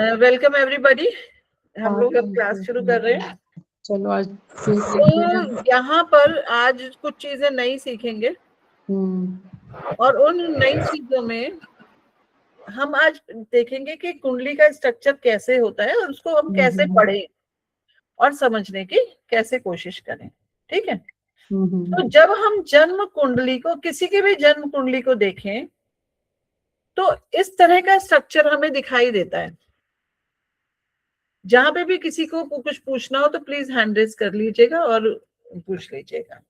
Welcome everybody. हम लोग अब क्लास शुरू कर रहे हैं। चलो आज तो यहाँ पर आज कुछ चीजें नई सीखेंगे और उन नई चीजों में हम आज देखेंगे कि कुंडली का स्ट्रक्चर कैसे होता है और उसको हम कैसे पढ़ें और समझने की कैसे कोशिश करें। ठीक है। तो जब हम जन्म कुंडली को, किसी की भी जन्म कुंडली को देखें तो इस तरह का स्ट्रक्चर हमें दिखाई देता है। जहां पे भी किसी को कुछ पूछना हो तो प्लीज हैंड रेज कर लीजिएगा और पूछ लीजिएगा।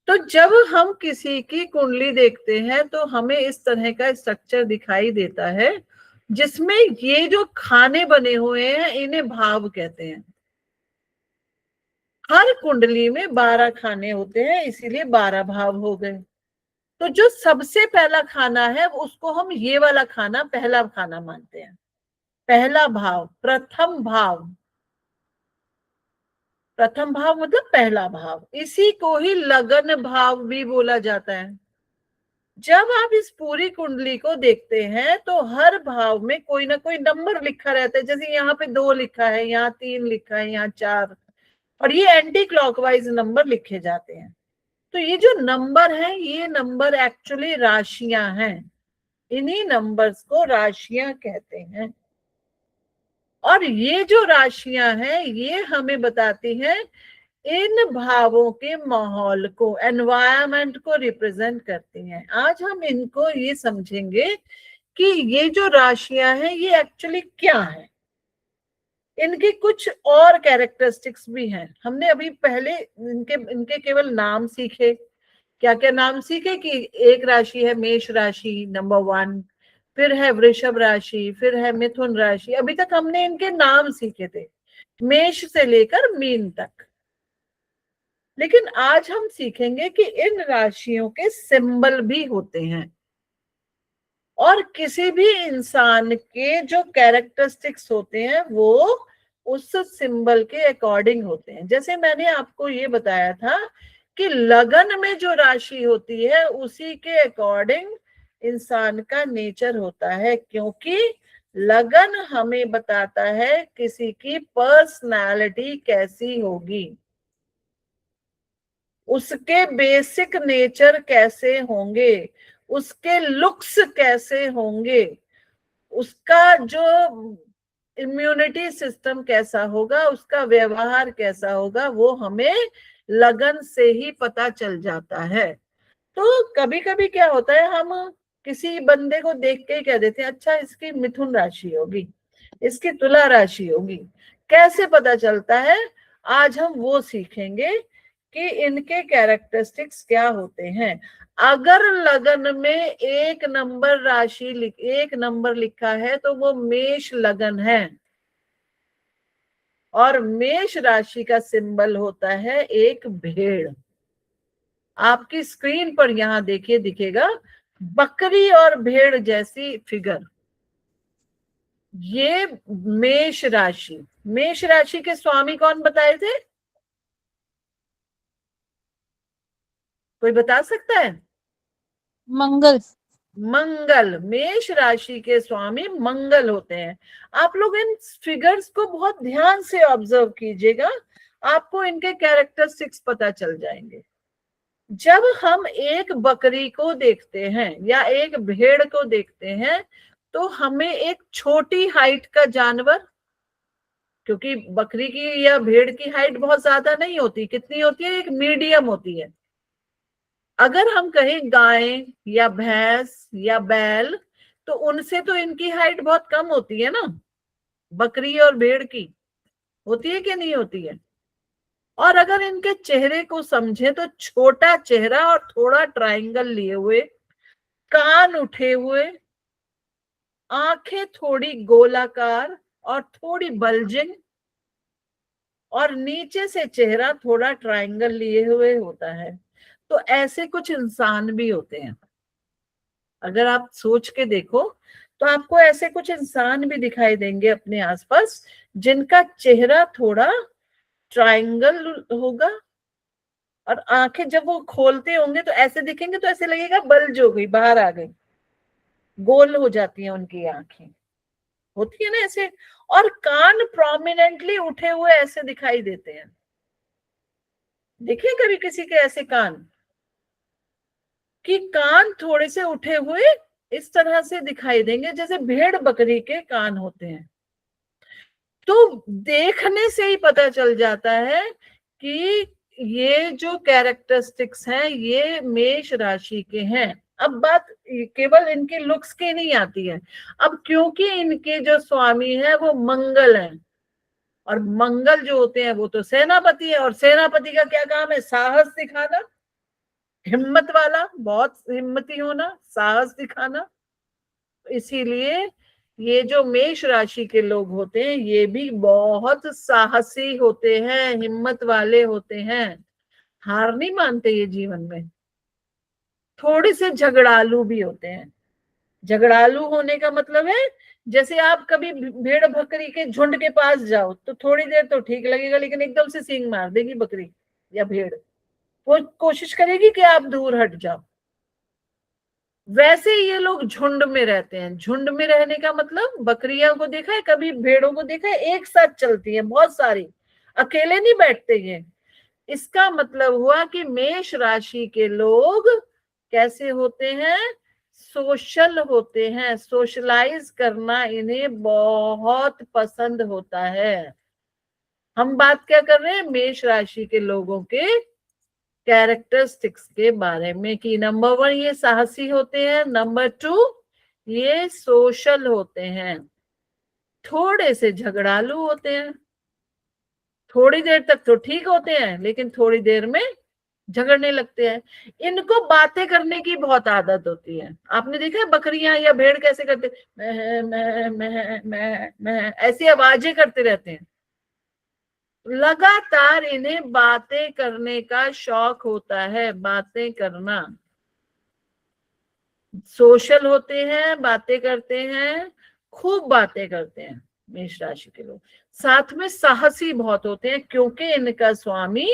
तो जब हम किसी की कुंडली देखते हैं तो हमें इस तरह का स्ट्रक्चर दिखाई देता है, जिसमें ये जो खाने बने हुए हैं इन्हें भाव कहते हैं। हर कुंडली में 12 खाने होते हैं, इसीलिए 12 भाव हो गए। तो जो सबसे पहला खाना है उसको हम ये वाला खाना पहला खाना मानते हैं। पहला भाव, प्रथम भाव। प्रथम भाव मतलब पहला भाव, इसी को ही लगन भाव भी बोला जाता है। जब आप इस पूरी कुंडली को देखते हैं तो हर भाव में कोई ना कोई नंबर लिखा रहता है। जैसे यहाँ पे 2 लिखा है, यहाँ 3 लिखा है, यहाँ 4, और ये एंटी क्लॉकवाइज नंबर लिखे जाते हैं। तो ये जो नंबर है ये नंबर एक्चुअली राशियां हैं। इन्हीं नंबर्स को राशियां कहते हैं। और ये जो राशियां हैं ये हमें बताती हैं इन भावों के माहौल को, एनवायरमेंट को रिप्रेजेंट करती हैं। आज हम इनको ये समझेंगे कि ये जो राशियां हैं ये एक्चुअली क्या है। इनकी कुछ और कैरेक्टरिस्टिक्स भी हैं। हमने अभी पहले इनके केवल नाम सीखे। क्या क्या नाम सीखे कि एक राशि है मेष राशि नंबर 1, फिर है वृषभ राशि, फिर है मिथुन राशि। अभी तक हमने इनके नाम सीखे थे, मेष से लेकर मीन तक। लेकिन आज हम सीखेंगे कि इन राशियों के सिंबल भी होते हैं और किसी भी इंसान के जो कैरेक्टरिस्टिक्स होते हैं वो उस सिंबल के अकॉर्डिंग होते हैं। जैसे मैंने आपको ये बताया था कि लगन में जो राशि होती है उसी के अकॉर्डिंग इंसान का नेचर होता है, क्योंकि लगन हमें बताता है किसी की पर्सनालिटी कैसी होगी, उसके बेसिक नेचर कैसे होंगे, उसके लुक्स कैसे होंगे, उसका जो इम्यूनिटी सिस्टम कैसा होगा, उसका व्यवहार कैसा होगा, वो हमें लगन से ही पता चल जाता है। तो कभी कभी क्या होता है, हम किसी बंदे को देख के कह देते हैं अच्छा इसकी मिथुन राशि होगी, इसकी तुला राशि होगी। कैसे पता चलता है? आज हम वो सीखेंगे कि इनके कैरेक्टरिस्टिक्स क्या होते हैं। अगर लगन में एक नंबर लिखा है तो वो मेष लगन है, और मेष राशि का सिंबल होता है एक भेड़। आपकी स्क्रीन पर यहां देखिए, दिखेगा बकरी और भेड़ जैसी फिगर। ये मेष राशि, मेष राशि के स्वामी कौन बताए थे? कोई बता सकता है? मंगल। मंगल। मेष राशि के स्वामी मंगल होते हैं। आप लोग इन फिगर्स को बहुत ध्यान से ऑब्जर्व कीजिएगा, आपको इनके कैरेक्टरिस्टिक्स पता चल जाएंगे। जब हम एक बकरी को देखते हैं या एक भेड़ को देखते हैं तो हमें एक छोटी हाइट का जानवर, क्योंकि बकरी की या भेड़ की हाइट बहुत ज्यादा नहीं होती, कितनी होती है? एक मीडियम होती है। अगर हम कहें गाय या भैंस या बैल तो उनसे तो इनकी हाइट बहुत कम होती है ना, बकरी और भेड़ की। होती है कि नहीं होती है? और अगर इनके चेहरे को समझे तो छोटा चेहरा और थोड़ा ट्रायंगल लिए हुए, कान उठे हुए, आंखें थोड़ी गोलाकार और थोड़ी बल्जिंग, और नीचे से चेहरा थोड़ा ट्रायंगल लिए हुए होता है। तो ऐसे कुछ इंसान भी होते हैं। अगर आप सोच के देखो तो आपको ऐसे कुछ इंसान भी दिखाई देंगे अपने आसपास जिनका चेहरा थोड़ा ट्रायंगल होगा, और आंखें जब वो खोलते होंगे तो ऐसे दिखेंगे, तो ऐसे लगेगा बल्ज हो गई, बाहर आ गई, गोल हो जाती है उनकी आंखें, होती है ना ऐसे। और कान प्रोमिनेंटली उठे हुए ऐसे दिखाई देते हैं। देखिए कभी किसी के ऐसे कान, कि कान थोड़े से उठे हुए इस तरह से दिखाई देंगे जैसे भेड़ बकरी के कान होते हैं। तो देखने से ही पता चल जाता है कि ये जो कैरेक्टरिस्टिक्स हैं ये मेष राशि के हैं। अब बात केवल इनके लुक्स की नहीं आती है, अब क्योंकि इनके जो स्वामी है वो मंगल है, और मंगल जो होते हैं वो तो सेनापति है, और सेनापति का क्या काम है? साहस दिखाना, हिम्मत वाला, बहुत हिम्मती होना, साहस दिखाना। इसीलिए ये जो मेष राशि के लोग होते हैं ये भी बहुत साहसी होते हैं, हिम्मत वाले होते हैं, हार नहीं मानते ये जीवन में। थोड़े से झगड़ालू भी होते हैं। झगड़ालू होने का मतलब है, जैसे आप कभी भेड़ बकरी के झुंड के पास जाओ तो थोड़ी देर तो ठीक लगेगा, लेकिन एकदम से सींग मार देगी बकरी या भेड़, वो कोशिश करेगी कि आप दूर हट जाओ। वैसे ये लोग झुंड में रहते हैं। झुंड में रहने का मतलब, बकरियों को देखा है कभी, भेड़ों को देखा है, एक साथ चलती है बहुत सारी, अकेले नहीं बैठते ये। इसका मतलब हुआ कि मेष राशि के लोग कैसे होते हैं? सोशल होते हैं, सोशलाइज करना इन्हें बहुत पसंद होता है। हम बात क्या कर रहे हैं? मेष राशि के लोगों के कैरेक्टरिस्टिक्स के बारे में, कि नंबर 1 ये साहसी होते हैं, नंबर 2 ये सोशल होते हैं, थोड़े से झगड़ालू होते हैं। थोड़ी देर तक तो ठीक होते हैं लेकिन थोड़ी देर में झगड़ने लगते हैं। इनको बातें करने की बहुत आदत होती है। आपने देखा है बकरियां या भेड़ कैसे करते? मैं ऐसी आवाजें करते रहते हैं। लगातार इन्हें बातें करने का शौक होता है, बातें करना। सोशल होते हैं, बातें करते हैं, खूब बातें करते हैं मेष राशि के लोग। साथ में साहसी बहुत होते हैं क्योंकि इनका स्वामी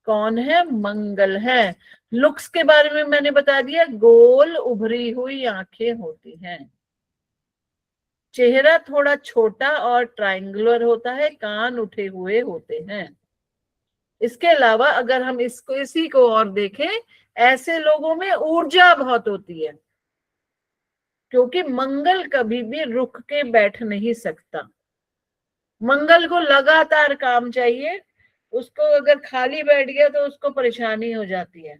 कौन है? मंगल है। लुक्स के बारे में मैंने बता दिया, गोल उभरी हुई आंखें होती हैं, चेहरा थोड़ा छोटा और ट्रायंगुलर होता है, कान उठे हुए होते हैं। इसके अलावा अगर हम इसी को और देखें, ऐसे लोगों में ऊर्जा बहुत होती है, क्योंकि मंगल कभी भी रुक के बैठ नहीं सकता। मंगल को लगातार काम चाहिए, उसको अगर खाली बैठ गया तो उसको परेशानी हो जाती है।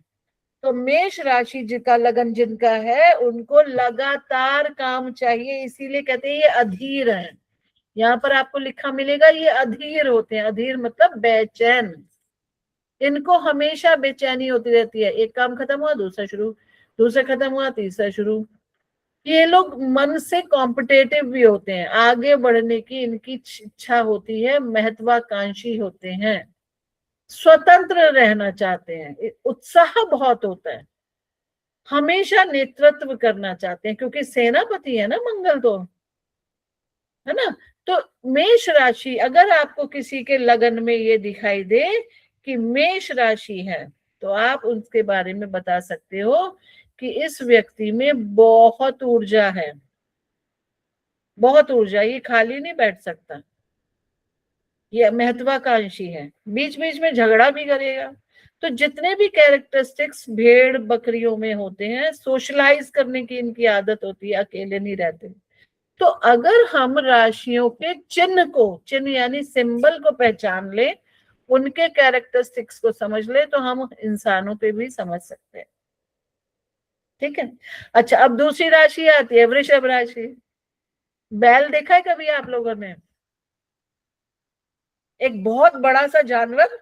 तो मेष राशि जिनका लगन जिनका है उनको लगातार काम चाहिए, इसीलिए कहते हैं ये अधीर है। यहाँ पर आपको लिखा मिलेगा ये अधीर होते हैं। अधीर मतलब बेचैन। इनको हमेशा बेचैनी होती रहती है, एक काम खत्म हुआ दूसरा शुरू, दूसरा खत्म हुआ तीसरा शुरू। ये लोग मन से कॉम्पिटेटिव भी होते हैं, आगे बढ़ने की इनकी इच्छा होती है, महत्वाकांक्षी होते हैं, स्वतंत्र रहना चाहते हैं, उत्साह बहुत होता है, हमेशा नेतृत्व करना चाहते हैं, क्योंकि सेनापति है ना मंगल, तो है ना। तो मेष राशि, अगर आपको किसी के लगन में ये दिखाई दे कि मेष राशि है, तो आप उसके बारे में बता सकते हो कि इस व्यक्ति में बहुत ऊर्जा है, बहुत ऊर्जा, ये खाली नहीं बैठ सकता, ये महत्वाकांक्षी है, बीच बीच में झगड़ा भी करेगा। तो जितने भी कैरेक्टरिस्टिक्स भेड़ बकरियों में होते हैं, सोशलाइज करने की इनकी आदत होती है, अकेले नहीं रहते। तो अगर हम राशियों के चिन्ह को, चिन्ह यानी सिंबल को पहचान ले, उनके कैरेक्टरिस्टिक्स को समझ ले, तो हम इंसानों पे भी समझ सकते हैं। ठीक है। अच्छा, अब दूसरी राशि आती है वृषभ राशि। बैल देखा है कभी आप लोगों ने? एक बहुत बड़ा सा जानवर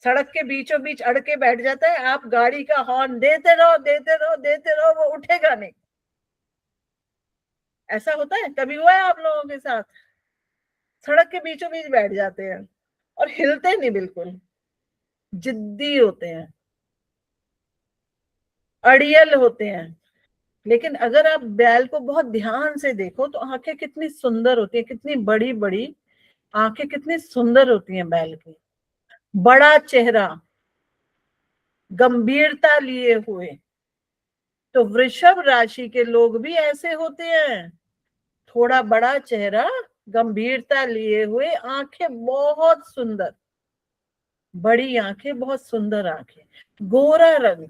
सड़क के बीचों बीच अड़ के बैठ जाता है, आप गाड़ी का हॉर्न देते रहो देते रहो देते रहो, वो उठेगा नहीं। ऐसा होता है? कभी हुआ है आप लोगों के साथ? सड़क के बीचों बीच बैठ जाते हैं और हिलते नहीं, बिल्कुल जिद्दी होते हैं, अड़ियल होते हैं। लेकिन अगर आप बैल को बहुत ध्यान से देखो तो आंखें कितनी सुंदर होती है, कितनी बड़ी बड़ी आंखें, कितनी सुंदर होती हैं बैल की, बड़ा चेहरा, गंभीरता लिए हुए। तो वृषभ राशि के लोग भी ऐसे होते हैं, थोड़ा बड़ा चेहरा, गंभीरता लिए हुए, आंखें बहुत सुंदर, बड़ी आंखें, बहुत सुंदर आंखें, गोरा रंग,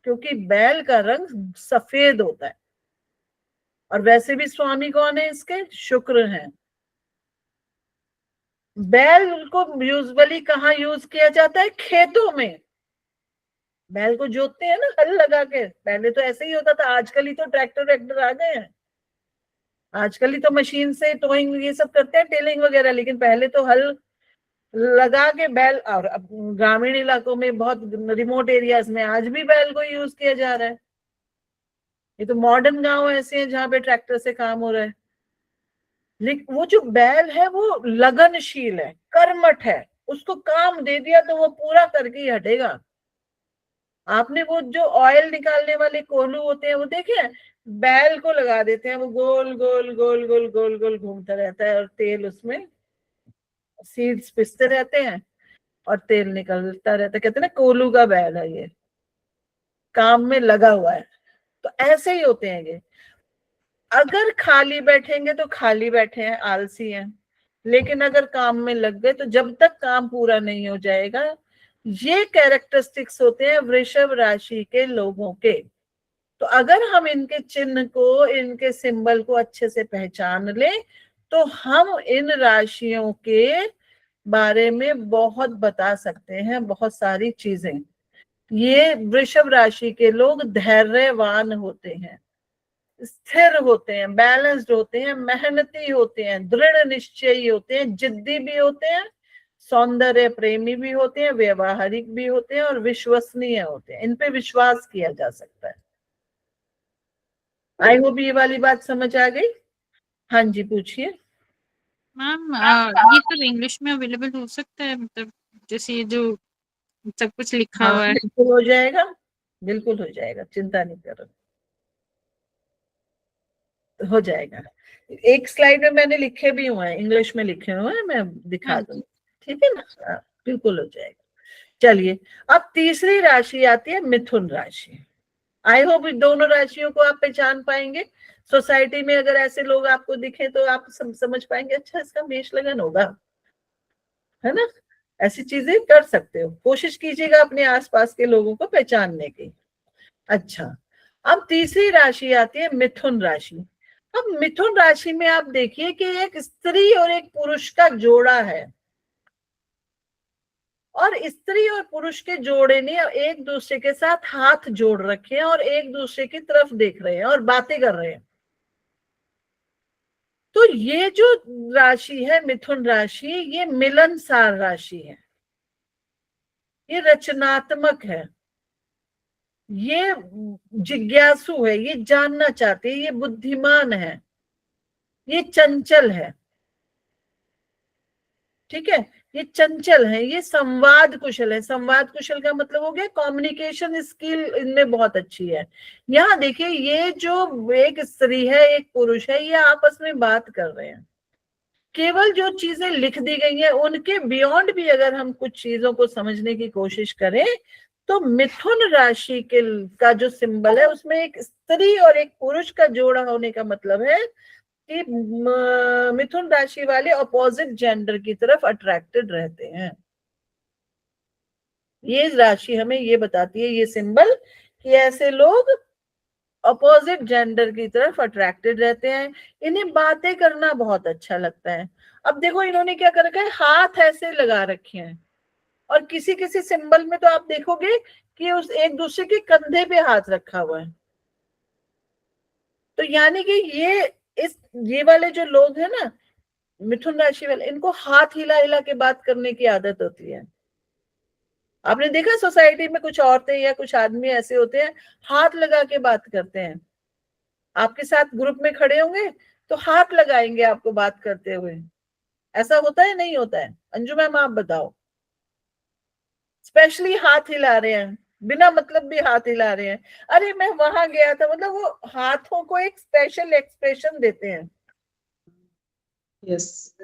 क्योंकि बैल का रंग सफेद होता है। और वैसे भी स्वामी कौन है इसके? शुक्र हैं। बैल को यूजुअली कहाँ यूज किया जाता है? खेतों में। बैल को जोतते हैं ना हल लगा के, पहले तो ऐसे ही होता था, आजकल ही तो ट्रैक्टर वैक्टर आ गए हैं, आजकल ही तो मशीन से टोइंग ये सब करते हैं, टेलिंग वगैरह, लेकिन पहले तो हल लगा के बैल। और अब ग्रामीण इलाकों में, बहुत रिमोट एरियाज में आज भी बैल को यूज किया जा रहा है। ये तो मॉडर्न गांव ऐसे हैं जहां पे ट्रैक्टर से काम हो रहा है। लेकिन वो जो बैल है वो लगनशील है, कर्मठ है, उसको काम दे दिया तो वो पूरा करके ही हटेगा। आपने वो जो ऑयल निकालने वाले कोल्हू होते हैं वो देखे हैं? बैल को लगा देते हैं, वो गोल गोल गोल गोल गोल गोल घूमता रहता है, और तेल उसमें सीड्स पिसते रहते हैं और तेल निकलता रहता है। कहते हैं ना कोल्हू का बैल है ये, काम में लगा हुआ है। तो ऐसे ही होते हैं ये, अगर खाली बैठेंगे तो खाली बैठे हैं, आलसी हैं, लेकिन अगर काम में लग गए तो जब तक काम पूरा नहीं हो जाएगा। ये कैरेक्टरिस्टिक्स होते हैं वृषभ राशि के लोगों के। तो अगर हम इनके चिन्ह को, इनके सिंबल को अच्छे से पहचान लें तो हम इन राशियों के बारे में बहुत बता सकते हैं, बहुत सारी चीजें। ये वृषभ राशि के लोग धैर्यवान होते हैं, स्थिर होते हैं, बैलेंस्ड होते हैं, मेहनती होते हैं, दृढ़ निश्चयी होते हैं, जिद्दी भी होते हैं, सौंदर्य प्रेमी भी होते हैं, व्यवहारिक भी होते हैं, और विश्वसनीय होते हैं। इन पे विश्वास किया जा सकता है। आई होप ये वाली बात समझ आ गई। हाँ जी, पूछिए। मैम ये सब इंग्लिश में अवेलेबल हो सकता है, मतलब जैसे ये जो सब कुछ लिखा हाँ हुआ है? बिल्कुल हो जाएगा, बिल्कुल हो जाएगा, चिंता नहीं करो, हो जाएगा। एक स्लाइड में मैंने लिखे भी हुए हैं, इंग्लिश में लिखे हुए हैं, मैं दिखा हाँ दूंगी। जी। ठीक है ना? हाँ, बिल्कुल हो जाएगा। चलिए, अब तीसरी राशि आती है मिथुन राशि। आई होप दोनों राशियों को आप पहचान पाएंगे। सोसाइटी में अगर ऐसे लोग आपको दिखे तो आप समझ पाएंगे, अच्छा इसका मेष लगन होगा, है ना? ऐसी चीजें कर सकते हो, कोशिश कीजिएगा अपने आसपास के लोगों को पहचानने की। अच्छा, अब तीसरी राशि आती है मिथुन राशि। अब मिथुन राशि में आप देखिए कि एक स्त्री और एक पुरुष का जोड़ा है, और स्त्री और पुरुष के जोड़े ने एक दूसरे के साथ हाथ जोड़ रखे हैं और एक दूसरे की तरफ देख रहे हैं और बातें कर रहे हैं। तो ये जो राशि है मिथुन राशि, ये मिलनसार राशि है, ये रचनात्मक है, ये जिज्ञासु है, ये जानना चाहते हैं, ये बुद्धिमान है, ये चंचल है। ठीक है, ये चंचल है, ये संवाद कुशल है। संवाद कुशल का मतलब हो गया कम्युनिकेशन स्किल इनमें बहुत अच्छी है। यहाँ देखिए, ये जो एक स्त्री है एक पुरुष है, ये आपस में बात कर रहे हैं। केवल जो चीजें लिख दी गई हैं उनके बियॉन्ड भी अगर हम कुछ चीजों को समझने की कोशिश करें तो मिथुन राशि के का जो सिंबल है उसमें एक स्त्री और एक पुरुष का जोड़ा होने का मतलब है कि मिथुन राशि वाले अपोजिट जेंडर की तरफ अट्रैक्टेड रहते हैं। ये राशि हमें ये बताती है, ये सिंबल, कि ऐसे लोग अपोजिट जेंडर की तरफ अट्रैक्टेड रहते हैं। इन्हें बातें करना बहुत अच्छा लगता है। अब देखो इन्होंने क्या कर रखा है, हाथ ऐसे लगा रखे हैं, और किसी किसी सिंबल में तो आप देखोगे कि उस एक दूसरे के कंधे पे हाथ रखा हुआ है। तो यानी कि ये वाले जो लोग हैं ना, मिथुन राशि वाले, इनको हाथ हिला हिला के बात करने की आदत होती है। आपने देखा सोसाइटी में कुछ औरतें या कुछ आदमी ऐसे होते हैं, हाथ लगा के बात करते हैं। आपके साथ ग्रुप में खड़े होंगे तो हाथ लगाएंगे आपको बात करते हुए। ऐसा होता है नहीं होता है? अंजू मैम आप बताओ। स्पेशली हाथ हिला रहे हैं, बिना मतलब भी हाथ हिला रहे हैं, अरे मैं वहां गया था, मतलब वो हाथों को एक स्पेशल एक्सप्रेशन देते हैं। यस।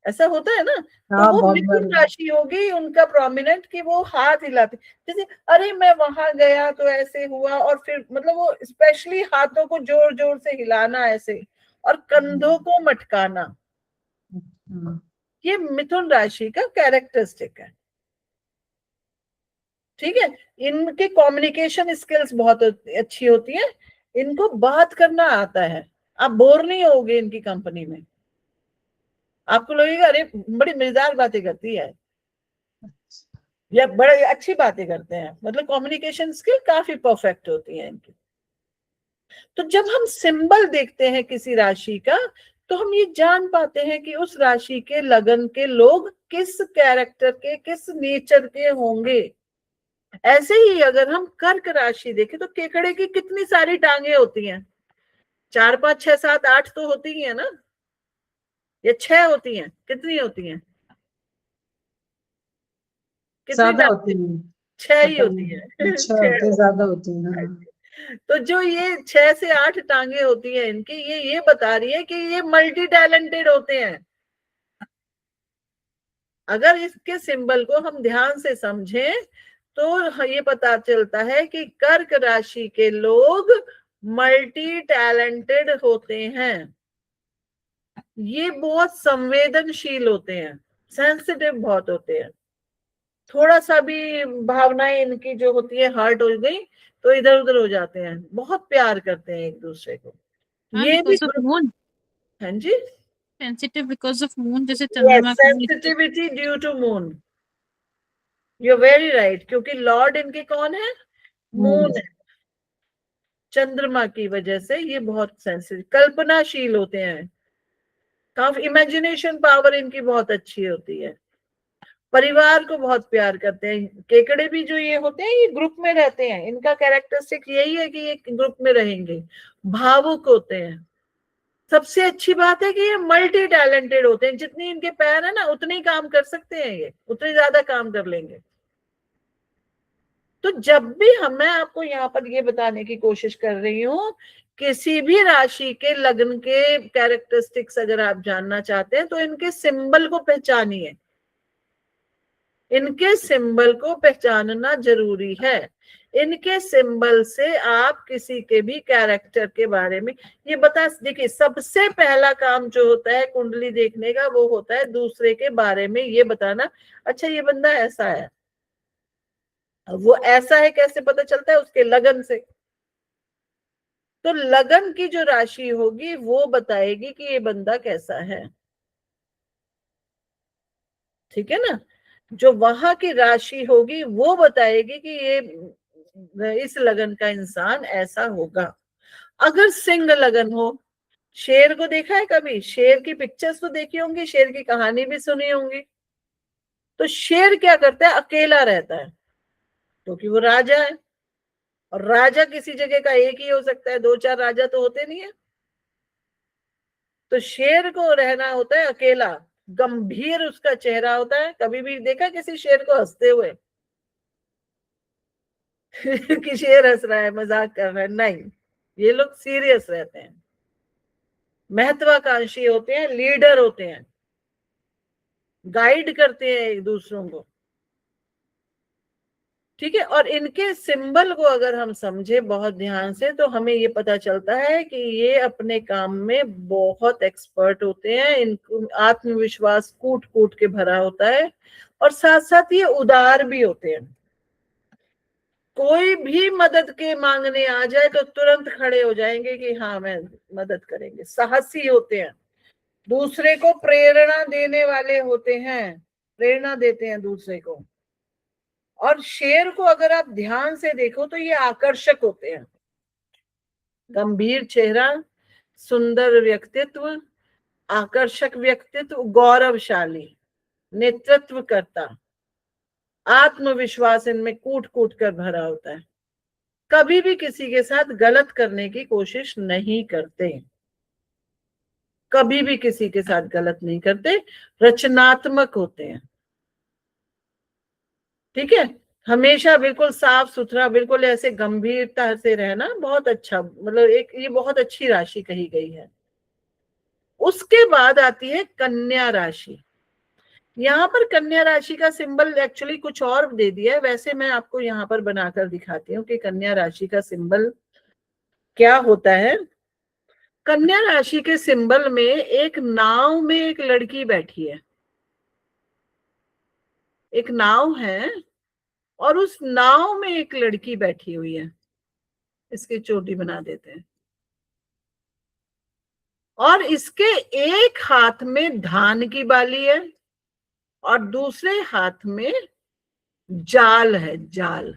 ऐसा होता है ना? तो हाँ, वो बहुत मिथुन बार। राशि होगी उनका प्रोमिनेंट, कि वो हाथ हिलाते, जैसे अरे मैं वहां गया तो ऐसे हुआ, और फिर मतलब वो स्पेशली हाथों को जोर जोर से हिलाना ऐसे, और कंधों को मटकाना। ये मिथुन राशि का कैरेक्टरिस्टिक है। ठीक है, इनके कम्युनिकेशन स्किल्स बहुत अच्छी होती है, इनको बात करना आता है, आप बोर नहीं होगे इनकी कंपनी में, आपको लगेगा अरे बड़ी मजेदार बातें करती है या बड़े अच्छी बातें करते हैं, मतलब कम्युनिकेशन स्किल काफी परफेक्ट होती है इनकी। तो जब हम सिंबल देखते हैं किसी राशि का तो हम ये जान पाते हैं कि उस राशि के लगन के लोग किस कैरेक्टर के, किस नेचर के होंगे। ऐसे ही अगर हम कर्क राशि देखें तो केकड़े की कितनी सारी टांगे होती हैं, 4 5 6 7 8 तो होती ही है ना, या 6 होती हैं, कितनी होती हैं, ज्यादा होती है, 6 ही पता होती है। नहीं, अच्छा 6 होते ज्यादा होती है। हाँ। तो जो ये 6 से 8 टांगे होती हैं इनकी, ये बता रही है कि ये मल्टी टैलेंटेड होते हैं। अगर इसके सिंबल को हम ध्यान से समझें तो ये पता चलता है कि कर्क राशि के लोग मल्टी टैलेंटेड होते हैं, ये बहुत संवेदनशील होते हैं, सेंसिटिव बहुत होते हैं, थोड़ा सा भी भावनाएं इनकी जो होती है हर्ट हो गई तो इधर उधर हो जाते हैं, बहुत प्यार करते हैं एक दूसरे को। ये भी बिकॉज ऑफ मून, हाँ जी, सेंसिटिव बिकॉज ऑफ मून, जैसे चंद्रमा का sensitivity due to moon, you very right, क्योंकि लॉर्ड इनके कौन है, मून है, चंद्रमा की वजह से ये बहुत सेंसिटिव, कल्पनाशील होते हैं, काफी इमेजिनेशन पावर इनकी बहुत अच्छी होती है, परिवार को बहुत प्यार करते हैं। केकड़े भी जो ये होते हैं ये ग्रुप में रहते हैं, इनका कैरेक्टरिस्टिक यही है कि ये ग्रुप में रहेंगे, भावुक होते हैं। सबसे अच्छी बात है कि ये मल्टी टैलेंटेड होते हैं, जितनी इनके पैर है ना उतने ही काम कर सकते हैं, ये उतने ज्यादा काम कर लेंगे। तो जब भी मैं आपको यहाँ पर ये बताने की कोशिश कर रही हूँ, किसी भी राशि के लग्न के कैरेक्टरिस्टिक्स अगर आप जानना चाहते हैं तो इनके सिंबल को पहचानिए, इनके सिंबल को पहचानना जरूरी है। इनके सिंबल से आप किसी के भी कैरेक्टर के बारे में ये बता, देखिए सबसे पहला काम जो होता है कुंडली देखने का वो होता है दूसरे के बारे में ये बताना, अच्छा ये बंदा ऐसा है, वो ऐसा है कैसे पता चलता है, उसके लगन से। तो लगन की जो राशि होगी वो बताएगी कि ये बंदा कैसा है, ठीक है ना, जो वहां की राशि होगी वो बताएगी कि ये इस लगन का इंसान ऐसा होगा। अगर सिंह लगन हो, शेर को देखा है कभी, शेर की पिक्चर्स तो देखी होंगी, शेर की कहानी भी सुनी होंगी। तो शेर क्या करता है, अकेला रहता है क्योंकि वो राजा है, और राजा किसी जगह का एक ही हो सकता है, 2 4 राजा तो होते नहीं है। तो शेर को रहना होता है अकेला, गंभीर उसका चेहरा होता है। कभी भी देखा किसी शेर को हंसते हुए कि शेर हंस रहा है, मजाक कर रहा है, नहीं, ये लोग सीरियस रहते हैं, महत्वाकांक्षी होते हैं, लीडर होते हैं, गाइड करते हैं एक दूसरों को, ठीक है। और इनके सिंबल को अगर हम समझे बहुत ध्यान से तो हमें ये पता चलता है कि ये अपने काम में बहुत एक्सपर्ट होते हैं, इनको आत्मविश्वास कूट कूट के भरा होता है, और साथ साथ ये उदार भी होते हैं, कोई भी मदद के मांगने आ जाए तो तुरंत खड़े हो जाएंगे कि हाँ मैं मदद करेंगे, साहसी होते हैं, दूसरे को प्रेरणा देने वाले होते हैं, प्रेरणा देते हैं दूसरे को। और शेर को अगर आप ध्यान से देखो तो ये आकर्षक होते हैं, गंभीर चेहरा, सुंदर व्यक्तित्व, आकर्षक व्यक्तित्व, गौरवशाली, नेतृत्व करता, आत्मविश्वास इनमें कूट कूट कर भरा होता है, कभी भी किसी के साथ गलत करने की कोशिश नहीं करते, कभी भी किसी के साथ गलत नहीं करते, रचनात्मक होते हैं, ठीक है। हमेशा बिल्कुल साफ सुथरा, बिल्कुल ऐसे गंभीरता से रहना बहुत अच्छा, मतलब एक ये बहुत अच्छी राशि कही गई है। उसके बाद आती है कन्या राशि। यहाँ पर कन्या राशि का सिंबल एक्चुअली कुछ और दे दिया है, वैसे मैं आपको यहाँ पर बनाकर दिखाती हूँ कि कन्या राशि का सिंबल क्या होता है। कन्या राशि के सिंबल में एक नाव में एक लड़की बैठी है, एक नाव है और उस नाव में एक लड़की बैठी हुई है। इसकी चोटी बना देते हैं। और इसके एक हाथ में धान की बाली है और दूसरे हाथ में जाल है, जाल।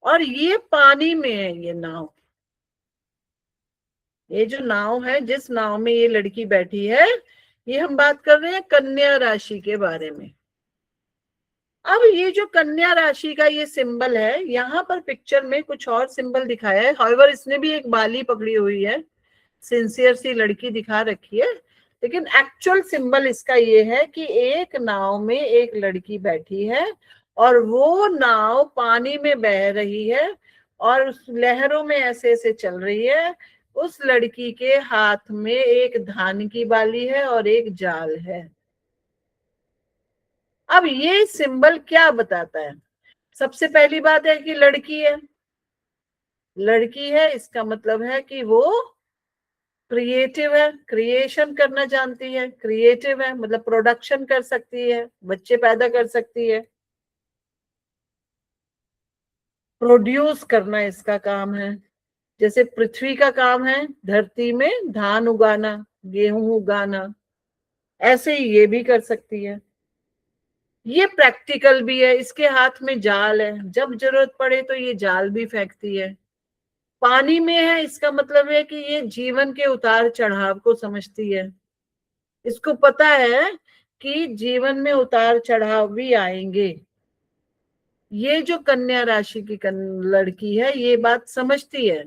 और ये पानी में है ये नाव। ये जो नाव है, जिस नाव में ये लड़की बैठी है, ये हम बात कर रहे हैं कन्या राशि के बारे में। अब ये जो कन्या राशि का ये सिंबल है, यहाँ पर पिक्चर में कुछ और सिंबल दिखाया है। हाउएवर इसने भी एक बाली पकड़ी हुई है, सिंसियर सी लड़की दिखा रखी है, लेकिन एक्चुअल सिंबल इसका ये है कि एक नाव में एक लड़की बैठी है और वो नाव पानी में बह रही है और उस लहरों में ऐसे ऐसे चल रही है। उस लड़की के हाथ में एक धान की बाली है और एक जाल है। अब ये सिंबल क्या बताता है? सबसे पहली बात है कि लड़की है। लड़की है इसका मतलब है कि वो क्रिएटिव है, क्रिएशन करना जानती है। क्रिएटिव है मतलब प्रोडक्शन कर सकती है, बच्चे पैदा कर सकती है, प्रोड्यूस करना इसका काम है। जैसे पृथ्वी का काम है धरती में धान उगाना, गेहूं उगाना, ऐसे ही ये भी कर सकती है। ये प्रैक्टिकल भी है। इसके हाथ में जाल है, जब जरूरत पड़े तो ये जाल भी फेंकती है। पानी में है इसका मतलब है कि ये जीवन के उतार चढ़ाव को समझती है। इसको पता है कि जीवन में उतार चढ़ाव भी आएंगे। ये जो कन्या राशि की लड़की है ये बात समझती है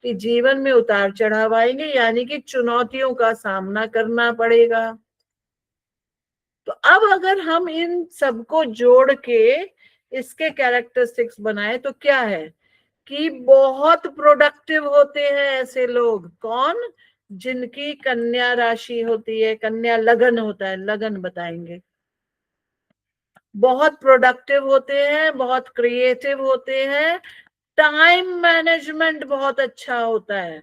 कि जीवन में उतार चढ़ाव आएंगे, यानी कि चुनौतियों का सामना करना पड़ेगा। तो अब अगर हम इन सबको जोड़ के इसके कैरेक्टरिस्टिक्स बनाए तो क्या है कि बहुत प्रोडक्टिव होते हैं ऐसे लोग। कौन? जिनकी कन्या राशि होती है, कन्या लगन होता है, लगन बताएंगे। बहुत प्रोडक्टिव होते हैं, बहुत क्रिएटिव होते हैं, टाइम मैनेजमेंट बहुत अच्छा होता है।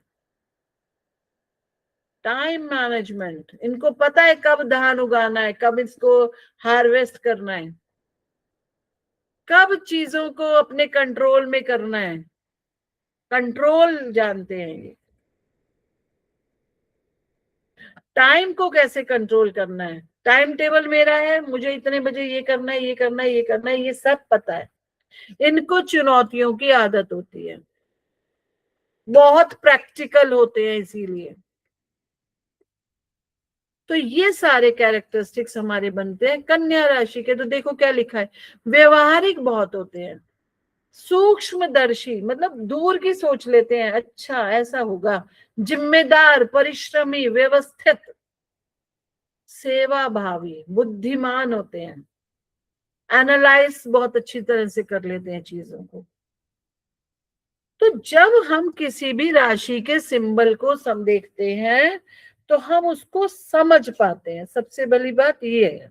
टाइम मैनेजमेंट, इनको पता है कब धान उगाना है, कब इसको हार्वेस्ट करना है, कब चीजों को अपने कंट्रोल में करना है। कंट्रोल जानते हैं ये। टाइम को कैसे कंट्रोल करना है, टाइम टेबल मेरा है, मुझे इतने बजे ये करना है, ये करना है, ये करना है, ये सब पता है। इनको चुनौतियों की आदत होती है, बहुत प्रैक्टिकल होते हैं इसीलिए। तो ये सारे कैरेक्टरिस्टिक्स हमारे बनते हैं कन्या राशि के। तो देखो क्या लिखा है, व्यवहारिक बहुत होते हैं, सूक्ष्मदर्शी मतलब दूर की सोच लेते हैं, अच्छा ऐसा होगा, जिम्मेदार, परिश्रमी, व्यवस्थित, सेवा भावी, बुद्धिमान होते हैं, एनालाइज बहुत अच्छी तरह से कर लेते हैं चीजों को। तो जब हम किसी भी राशि के सिंबल को देखते हैं तो हम उसको समझ पाते हैं। सबसे बड़ी बात ये है,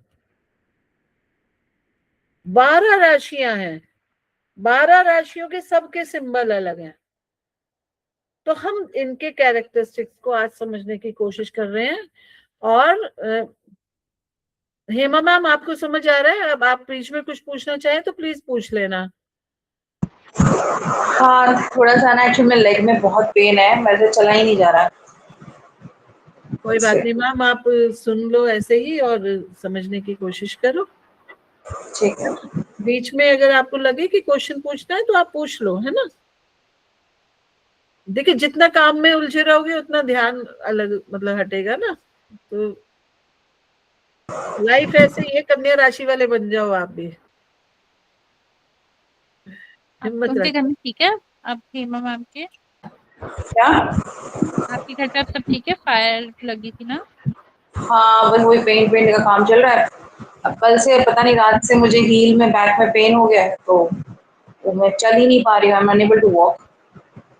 12 राशियां हैं, 12 राशियों के सबके सिंबल अलग हैं। तो हम इनके कैरेक्टरिस्टिक्स को आज समझने की कोशिश कर रहे हैं। और हेमा मैम आपको समझ आ रहा है? अब आप बीच में कुछ पूछना चाहें तो प्लीज पूछ लेना। हाँ थोड़ा सा ना, एक्चुअली मेरे लेग में बहुत पेन है, मेरे से चला ही नहीं जा रहा। कोई बात नहीं मैम, आप सुन लो ऐसे ही और समझने की कोशिश करो। ठीक है। बीच में अगर आपको लगे कि क्वेश्चन पूछना है तो आप पूछ लो, है ना। देखिए जितना काम में उलझे रहोगे उतना ध्यान अलग मतलब हटेगा ना। तो लाइफ ऐसे ही है, कन्या राशि वाले बन जाओ आप भी, हिम्मत उनके घर रखो। में ठीक है? आपकी हेमा मैम के, क्या? आपके घर पे अब सब ठीक है? फायर लगी थी ना? हाँ बस वही पेंट पेंट का काम चल रहा है। अब कल से पता नहीं, रात से मुझे हील में बैक में पेन हो गया है, तो मैं चल ही नहीं पा रही हूँ। I am unable to walk.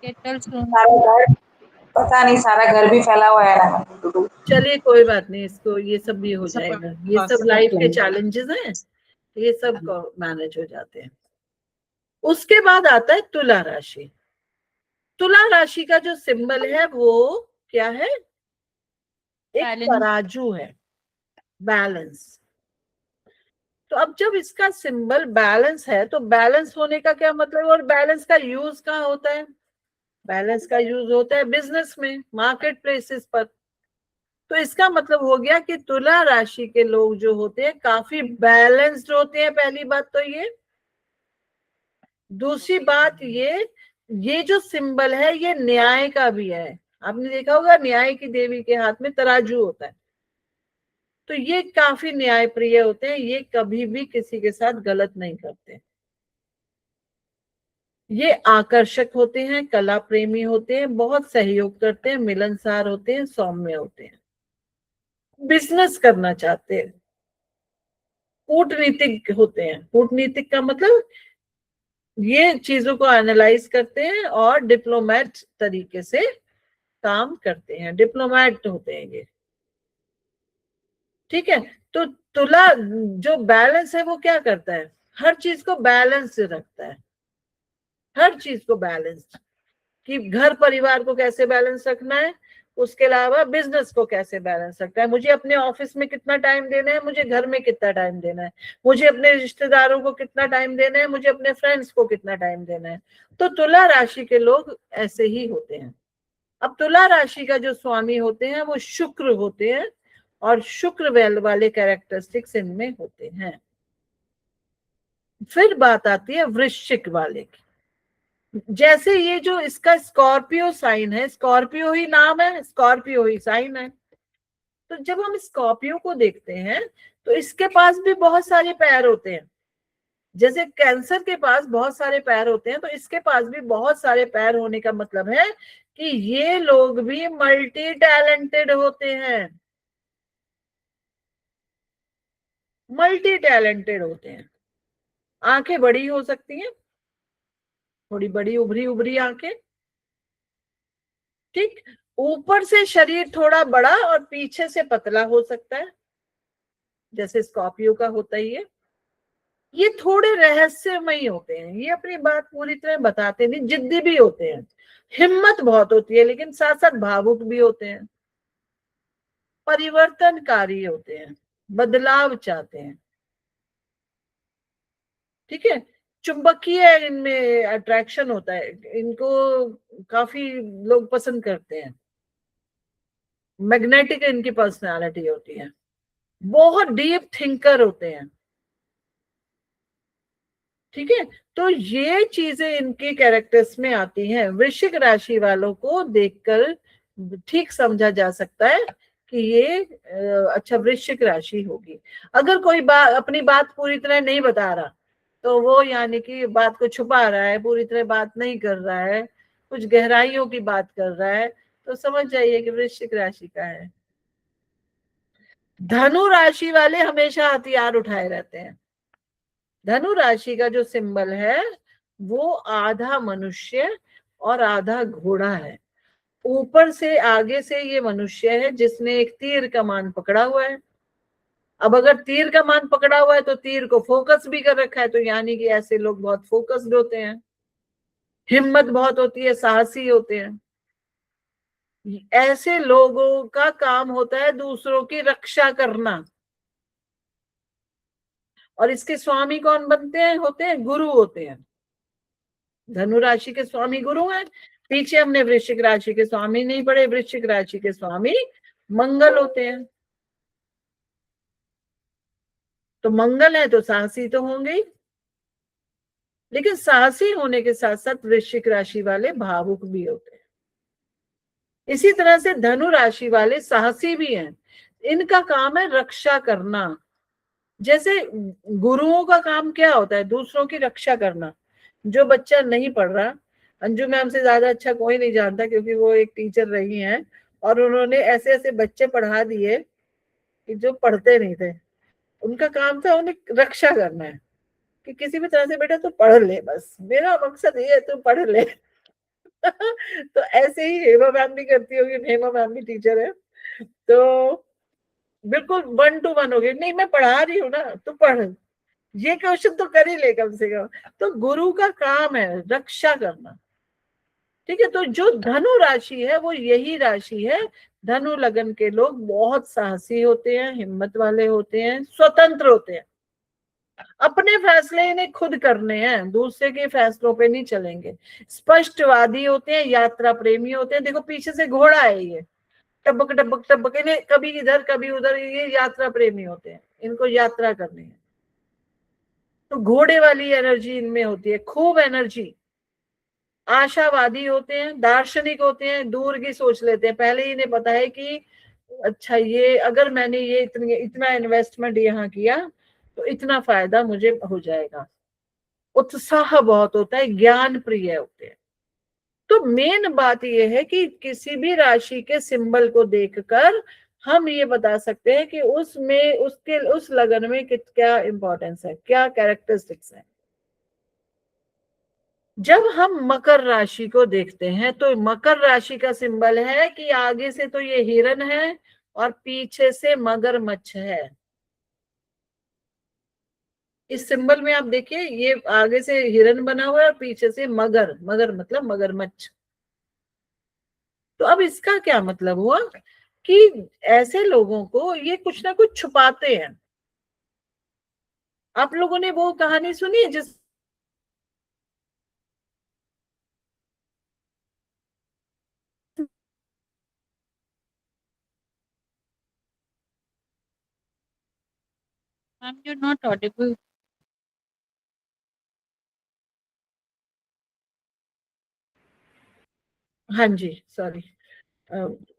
Kettles room सारा घर, पता नहीं सारा घर भी फैला हुआ है ना। चलिए कोई बात नहीं, इसको ये सब भी हो जाएगा। ये सब लाइफ के चैलेंजेस हैं, ये सब मैनेज हो जाते हैं। उसके बाद आता है तुला राशि। तुला राशि का जो सिंबल है वो क्या है? एक बैलेंस। तराजू है, बैलेंस। तो अब जब इसका सिंबल बैलेंस है तो बैलेंस होने का क्या मतलब? और बैलेंस का यूज कहाँ होता है? बैलेंस का यूज होता है बिजनेस में, मार्केट प्लेसेस पर। तो इसका मतलब हो गया कि तुला राशि के लोग जो होते हैं काफी बैलेंस्ड होते हैं, पहली बात तो ये। दूसरी बात ये जो सिंबल है ये न्याय का भी है। आपने देखा होगा न्याय की देवी के हाथ में तराजू होता है। तो ये काफी न्याय प्रिय होते हैं, ये कभी भी किसी के साथ गलत नहीं करते। ये आकर्षक होते हैं, कला प्रेमी होते हैं, बहुत सहयोग करते हैं, मिलनसार होते हैं, सौम्य होते हैं, बिजनेस करना चाहते हैं, कूटनीतिक होते हैं। कूटनीतिक का मतलब ये चीजों को एनालाइज करते हैं और डिप्लोमेट तरीके से काम करते हैं, डिप्लोमेट होते हैं ये। ठीक है। तो तुला जो बैलेंस है वो क्या करता है? हर चीज को बैलेंस रखता है, हर चीज को बैलेंस, कि घर परिवार को कैसे बैलेंस रखना है, उसके अलावा बिजनेस को कैसे बैलेंस रखना है, मुझे अपने ऑफिस में कितना टाइम देना है, मुझे घर में कितना टाइम देना है, मुझे अपने रिश्तेदारों को कितना टाइम देना है, मुझे अपने फ्रेंड्स को कितना टाइम देना है। तो तुला राशि के लोग ऐसे ही होते हैं। अब तुला राशि का जो स्वामी होते हैं वो शुक्र होते हैं, और शुक्र वेल वाले कैरेक्टरिस्टिक्स इनमें होते हैं। फिर बात आती है वृश्चिक वाले की। जैसे ये जो इसका स्कॉर्पियो साइन है, स्कॉर्पियो ही नाम है, स्कॉर्पियो ही साइन है। तो जब हम स्कॉर्पियो को देखते हैं तो इसके पास भी बहुत सारे पैर होते हैं। जैसे कैंसर के पास बहुत सारे पैर होते हैं, तो इसके पास भी बहुत सारे पैर होने का मतलब है कि ये लोग भी मल्टी टैलेंटेड होते हैं, मल्टी टैलेंटेड होते हैं। आंखें बड़ी हो सकती हैं, थोड़ी बड़ी उभरी उभरी आंखें। ठीक। ऊपर से शरीर थोड़ा बड़ा और पीछे से पतला हो सकता है, जैसे स्कॉर्पियो का होता ही है। ये थोड़े रहस्यमयी होते हैं, ये अपनी बात पूरी तरह बताते नहीं, जिद्दी भी होते हैं, हिम्मत बहुत होती है, लेकिन साथ साथ भावुक भी होते हैं, परिवर्तनकारी होते हैं, बदलाव चाहते हैं। ठीक है। चुंबकीय इनमें अट्रैक्शन होता है, इनको काफी लोग पसंद करते हैं, मैग्नेटिक इनकी पर्सनालिटी होती है, बहुत डीप थिंकर होते हैं। ठीक है। तो ये चीजें इनके कैरेक्टर्स में आती हैं। वृश्चिक राशि वालों को देखकर ठीक समझा जा सकता है कि ये अच्छा वृश्चिक राशि होगी। अगर कोई बात अपनी बात पूरी तरह नहीं बता रहा तो वो यानी कि बात को छुपा रहा है, पूरी तरह बात नहीं कर रहा है, कुछ गहराइयों की बात कर रहा है, तो समझ जाइए कि वृश्चिक राशि का है। धनु राशि वाले हमेशा हथियार उठाए रहते हैं। धनु राशि का जो सिंबल है वो आधा मनुष्य और आधा घोड़ा है। ऊपर से आगे से ये मनुष्य है जिसने एक तीर कमान पकड़ा हुआ है। अब अगर तीर कमान पकड़ा हुआ है तो तीर को फोकस भी कर रखा है, तो यानी कि ऐसे लोग बहुत फोकस्ड होते हैं, हिम्मत बहुत होती है, साहसी होते हैं। ऐसे लोगों का काम होता है दूसरों की रक्षा करना। और इसके स्वामी कौन बनते हैं? होते हैं गुरु होते हैं। धनु राशि के स्वामी गुरु हैं। पीछे हमने वृश्चिक राशि के स्वामी नहीं पढ़े, वृश्चिक राशि के स्वामी मंगल होते हैं। तो मंगल है तो साहसी तो होंगे ही, लेकिन साहसी होने के साथ साथ वृश्चिक राशि वाले भावुक भी होते हैं। इसी तरह से धनु राशि वाले साहसी भी हैं, इनका काम है रक्षा करना। जैसे गुरुओं का काम क्या होता है? दूसरों की रक्षा करना। जो बच्चा नहीं पढ़ रहा, अंजू मैम से ज्यादा अच्छा कोई नहीं जानता क्योंकि वो एक टीचर रही हैं, और उन्होंने ऐसे ऐसे बच्चे पढ़ा दिए कि जो पढ़ते नहीं थे। उनका काम था उन्हें रक्षा करना है कि किसी भी तरह से बेटा तू पढ़ ले, बस मेरा मकसद ये है तू पढ़ ले। तो ऐसे ही हेमा मैम भी करती होगी, हेमा मैम भी टीचर है, तो बिल्कुल 1 to 1 हो गई, नहीं मैं पढ़ा रही हूँ ना तो पढ़, ये क्वेश्चन तो कर ही ले कम से कम। तो गुरु का काम है रक्षा करना। ठीक है, तो जो धनु राशि है वो यही राशि है। धनु लगन के लोग बहुत साहसी होते हैं, हिम्मत वाले होते हैं, स्वतंत्र होते हैं, अपने फैसले इन्हें खुद करने हैं, दूसरे के फैसलों पे नहीं चलेंगे, स्पष्टवादी होते हैं, यात्रा प्रेमी होते हैं। देखो पीछे से घोड़ा है, ये टबक टबक टबक, इन्हें कभी इधर कभी उधर, ये यात्रा प्रेमी होते हैं, इनको यात्रा करनी है। तो घोड़े वाली एनर्जी इनमें होती है, खूब एनर्जी। आशावादी होते हैं, दार्शनिक होते हैं, दूर की सोच लेते हैं। पहले ही इन्हें पता है कि अच्छा ये अगर मैंने ये इतना इन्वेस्टमेंट यहाँ किया तो इतना फायदा मुझे हो जाएगा। उत्साह बहुत होता है, ज्ञान प्रिय होते हैं। तो मेन बात यह है कि किसी भी राशि के सिंबल को देखकर हम ये बता सकते हैं कि उसमें उसके उस लगन में क्या इंपॉर्टेंस है, क्या कैरेक्टरिस्टिक्स है। जब हम मकर राशि को देखते हैं तो मकर राशि का सिंबल है कि आगे से तो ये हिरन है और पीछे से मगरमच्छ है। इस सिंबल में आप देखिए, ये आगे से हिरन बना हुआ है और पीछे से मगर, मगर मतलब मगरमच्छ। तो अब इसका क्या मतलब हुआ कि ऐसे लोगों को ये कुछ ना कुछ छुपाते हैं। आप लोगों ने वो कहानी सुनी है जिस ma'am you are not audible. हाँ जी, सॉरी,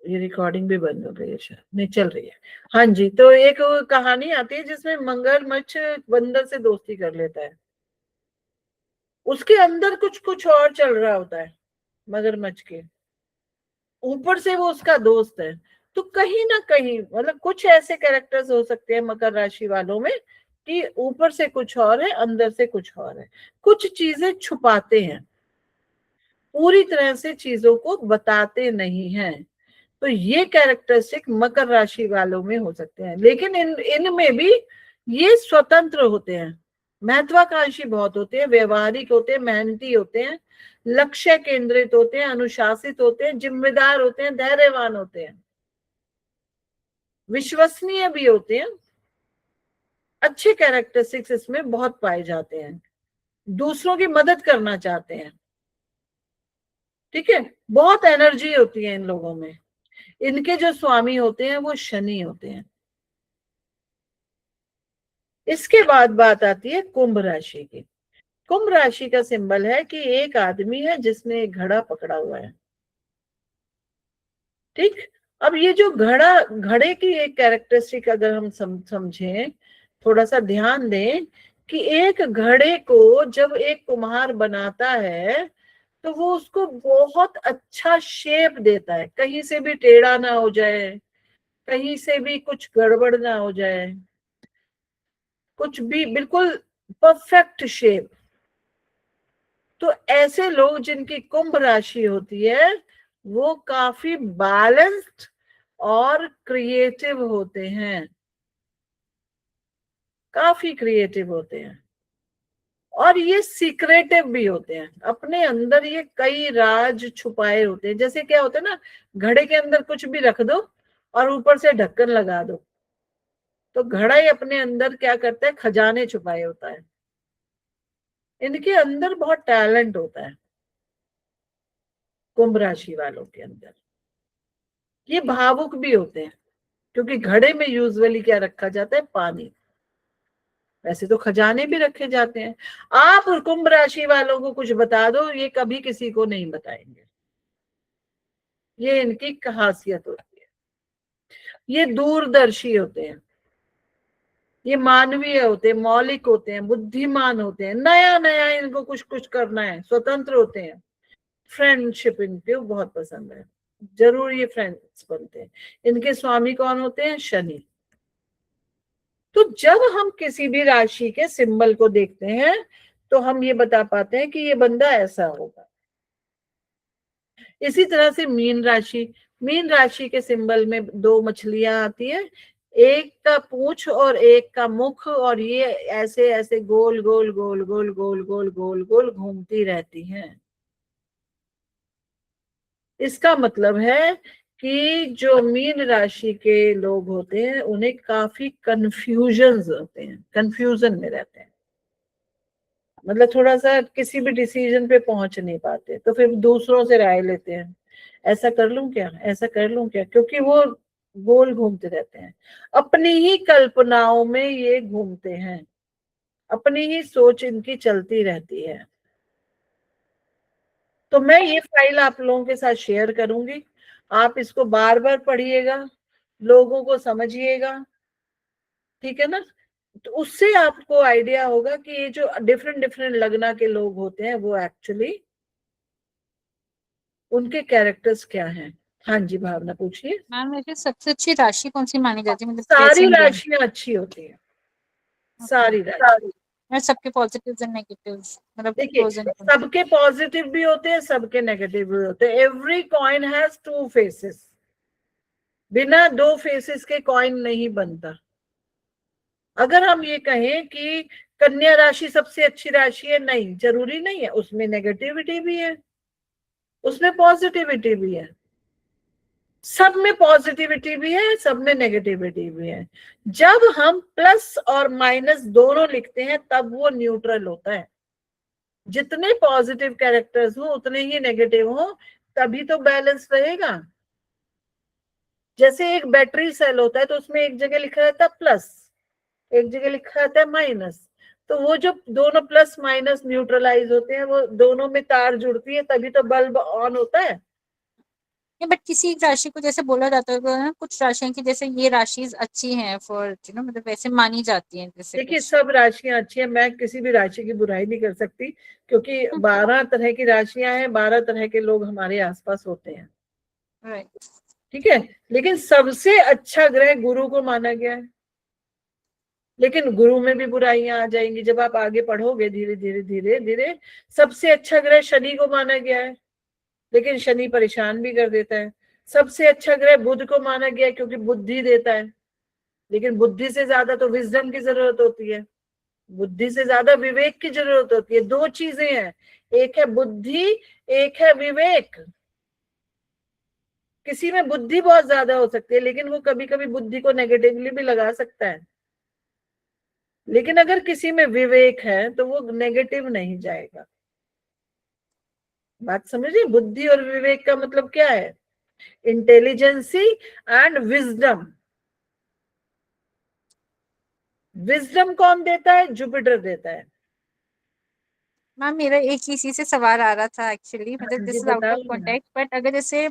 ये रिकॉर्डिंग भी बंद हो गई है शायद, नहीं चल रही है। हाँ जी, तो एक कहानी आती है जिसमें मगरमच्छ बंदर से दोस्ती कर लेता है। उसके अंदर कुछ कुछ और चल रहा होता है मगरमच्छ के, ऊपर से वो उसका दोस्त है। तो कहीं ना कहीं मतलब कुछ ऐसे कैरेक्टर्स हो सकते हैं मकर राशि वालों में कि ऊपर से कुछ और है, अंदर से कुछ और है, कुछ चीजें छुपाते हैं, पूरी तरह से चीजों को बताते नहीं हैं। तो ये कैरेक्टरिस्टिक मकर राशि वालों में हो सकते हैं। लेकिन इनमें भी ये स्वतंत्र होते हैं, महत्वाकांक्षी बहुत होते हैं, व्यवहारिक होते हैं, मेहनती होते हैं, लक्ष्य केंद्रित होते हैं, अनुशासित होते हैं, जिम्मेदार होते हैं, धैर्यवान होते हैं, विश्वसनीय भी होते हैं। अच्छे कैरेक्टरिस्टिक्स इसमें बहुत पाए जाते हैं। दूसरों की मदद करना चाहते हैं। ठीक है, बहुत एनर्जी होती है इन लोगों में। इनके जो स्वामी होते हैं वो शनि होते हैं। इसके बाद बात आती है कुंभ राशि की। कुंभ राशि का सिंबल है कि एक आदमी है जिसने एक घड़ा पकड़ा हुआ है। ठीक, अब ये जो घड़े की एक कैरेक्टरिस्टिक अगर हम समझें, थोड़ा सा ध्यान दें कि एक घड़े को जब एक कुम्हार बनाता है तो वो उसको बहुत अच्छा शेप देता है, कहीं से भी टेढ़ा ना हो जाए, कहीं से भी कुछ गड़बड़ ना हो जाए, कुछ भी बिल्कुल परफेक्ट शेप। तो ऐसे लोग जिनकी कुंभ राशि होती है वो काफी बैलेंस्ड और क्रिएटिव होते हैं, काफी क्रिएटिव होते हैं। और ये सीक्रेटिव भी होते हैं, अपने अंदर ये कई राज छुपाए होते हैं। जैसे क्या होता है ना, घड़े के अंदर कुछ भी रख दो और ऊपर से ढक्कन लगा दो तो घड़ा ही अपने अंदर क्या करता है, खजाने छुपाए होता है। इनके अंदर बहुत टैलेंट होता है कुंभ राशि वालों के अंदर। ये भावुक भी होते हैं क्योंकि घड़े में यूजुअली क्या रखा जाता है, पानी। वैसे तो खजाने भी रखे जाते हैं। आप कुंभ राशि वालों को कुछ बता दो, ये कभी किसी को नहीं बताएंगे। ये इनकी खासियत होती है। ये दूरदर्शी होते हैं, ये मानवीय होते हैं, मौलिक होते हैं, बुद्धिमान होते हैं, नया नया इनको कुछ कुछ करना है, स्वतंत्र होते हैं। फ्रेंडशिप इनको बहुत पसंद है, जरूर ये फ्रेंड्स बनते हैं। इनके स्वामी कौन होते हैं, शनि। तो जब हम किसी भी राशि के सिंबल को देखते हैं तो हम ये बता पाते हैं कि ये बंदा ऐसा होगा। इसी तरह से मीन राशि, मीन राशि के सिंबल में दो मछलियां आती है, एक का पूंछ और एक का मुख, और ये ऐसे ऐसे गोल गोल गोल गोल गोल गोल गोल गोल घूमती रहती हैं। इसका मतलब है कि जो मीन राशि के लोग होते हैं उन्हें काफी कंफ्यूजन होते हैं, कंफ्यूजन में रहते हैं, मतलब थोड़ा सा किसी भी डिसीजन पे पहुंच नहीं पाते, तो फिर दूसरों से राय लेते हैं, ऐसा कर लूं क्या, ऐसा कर लूं क्या, क्योंकि वो गोल घूमते रहते हैं, अपनी ही कल्पनाओं में ये घूमते हैं, अपनी ही सोच इनकी चलती रहती है। तो मैं ये फाइल आप लोगों के साथ शेयर करूंगी, आप इसको बार बार पढ़िएगा, लोगों को समझिएगा, ठीक है ना। तो उससे आपको आइडिया होगा कि ये जो डिफरेंट डिफरेंट लगना के लोग होते हैं वो एक्चुअली उनके कैरेक्टर्स क्या हैं। हाँ जी, भावना पूछिए। मैम वैसे सबसे अच्छी राशि कौन सी मानी जाती है, मतलब सारी प्लेसिंग गेम? राशियां अच्छी होती है, सारी राशि। और सबके पॉजिटिव्स एंड नेगेटिव्स, मतलब देखिए, प्रोज एंड कॉन्स। सबके पॉजिटिव भी होते हैं, सबके नेगेटिव भी होते हैं। Every coin has two faces, बिना दो फेसेस के कॉइन नहीं बनता। अगर हम ये कहें कि कन्या राशि सबसे अच्छी राशि है, नहीं, जरूरी नहीं है, उसमें नेगेटिविटी भी है, उसमें पॉजिटिविटी भी है, सब में पॉजिटिविटी भी है, सब में नेगेटिविटी भी है। जब हम प्लस और माइनस दोनों लिखते हैं तब वो न्यूट्रल होता है। जितने पॉजिटिव कैरेक्टर्स हो उतने ही नेगेटिव हो, तभी तो बैलेंस रहेगा। जैसे एक बैटरी सेल होता है तो उसमें एक जगह लिखा रहता है प्लस, एक जगह लिखा रहता है माइनस, तो वो जो दोनों प्लस माइनस न्यूट्रलाइज होते हैं, वो दोनों में तार जुड़ती है, तभी तो बल्ब ऑन होता है। बट किसी राशि को जैसे बोला जाता है ना, कुछ राशियां की जैसे ये राशि अच्छी हैं फॉर मतलब वैसे मानी जाती हैं जैसे देखिए, कुछ। सब राशियां अच्छी हैं, मैं किसी भी राशि की बुराई नहीं कर सकती, क्योंकि 12 तरह की राशियां हैं, 12 तरह के लोग हमारे आसपास होते हैं, राइट। ठीक है। लेकिन सबसे अच्छा ग्रह गुरु को माना गया है, लेकिन गुरु में भी बुराइयां आ जाएंगी जब आप आगे पढ़ोगे, धीरे धीरे धीरे धीरे। सबसे अच्छा ग्रह शनि को माना गया है, लेकिन शनि परेशान भी कर देता है। सबसे अच्छा ग्रह बुध को माना गया है, क्योंकि बुद्धि देता है, लेकिन बुद्धि से ज्यादा तो विजडम की जरूरत होती है, बुद्धि से ज्यादा विवेक की जरूरत होती है। दो चीजें हैं, एक है बुद्धि, एक है विवेक। किसी में बुद्धि बहुत ज्यादा हो सकती है, लेकिन वो कभी कभी बुद्धि को नेगेटिवली भी लगा सकता है, लेकिन अगर किसी में विवेक है तो वो नेगेटिव नहीं जाएगा। बात समझिए, बुद्धि और विवेक का मतलब क्या है? Intelligence and wisdom. विजडम कौन देता है? जुपिटर देता है। मैम मेरा एक इसी से सवाल आ रहा था एक्चुअली, मतलब हाँ जी, दिस इज आउट ऑफ बताओ ना। कॉन्टेक्स्ट, बट अगर जैसे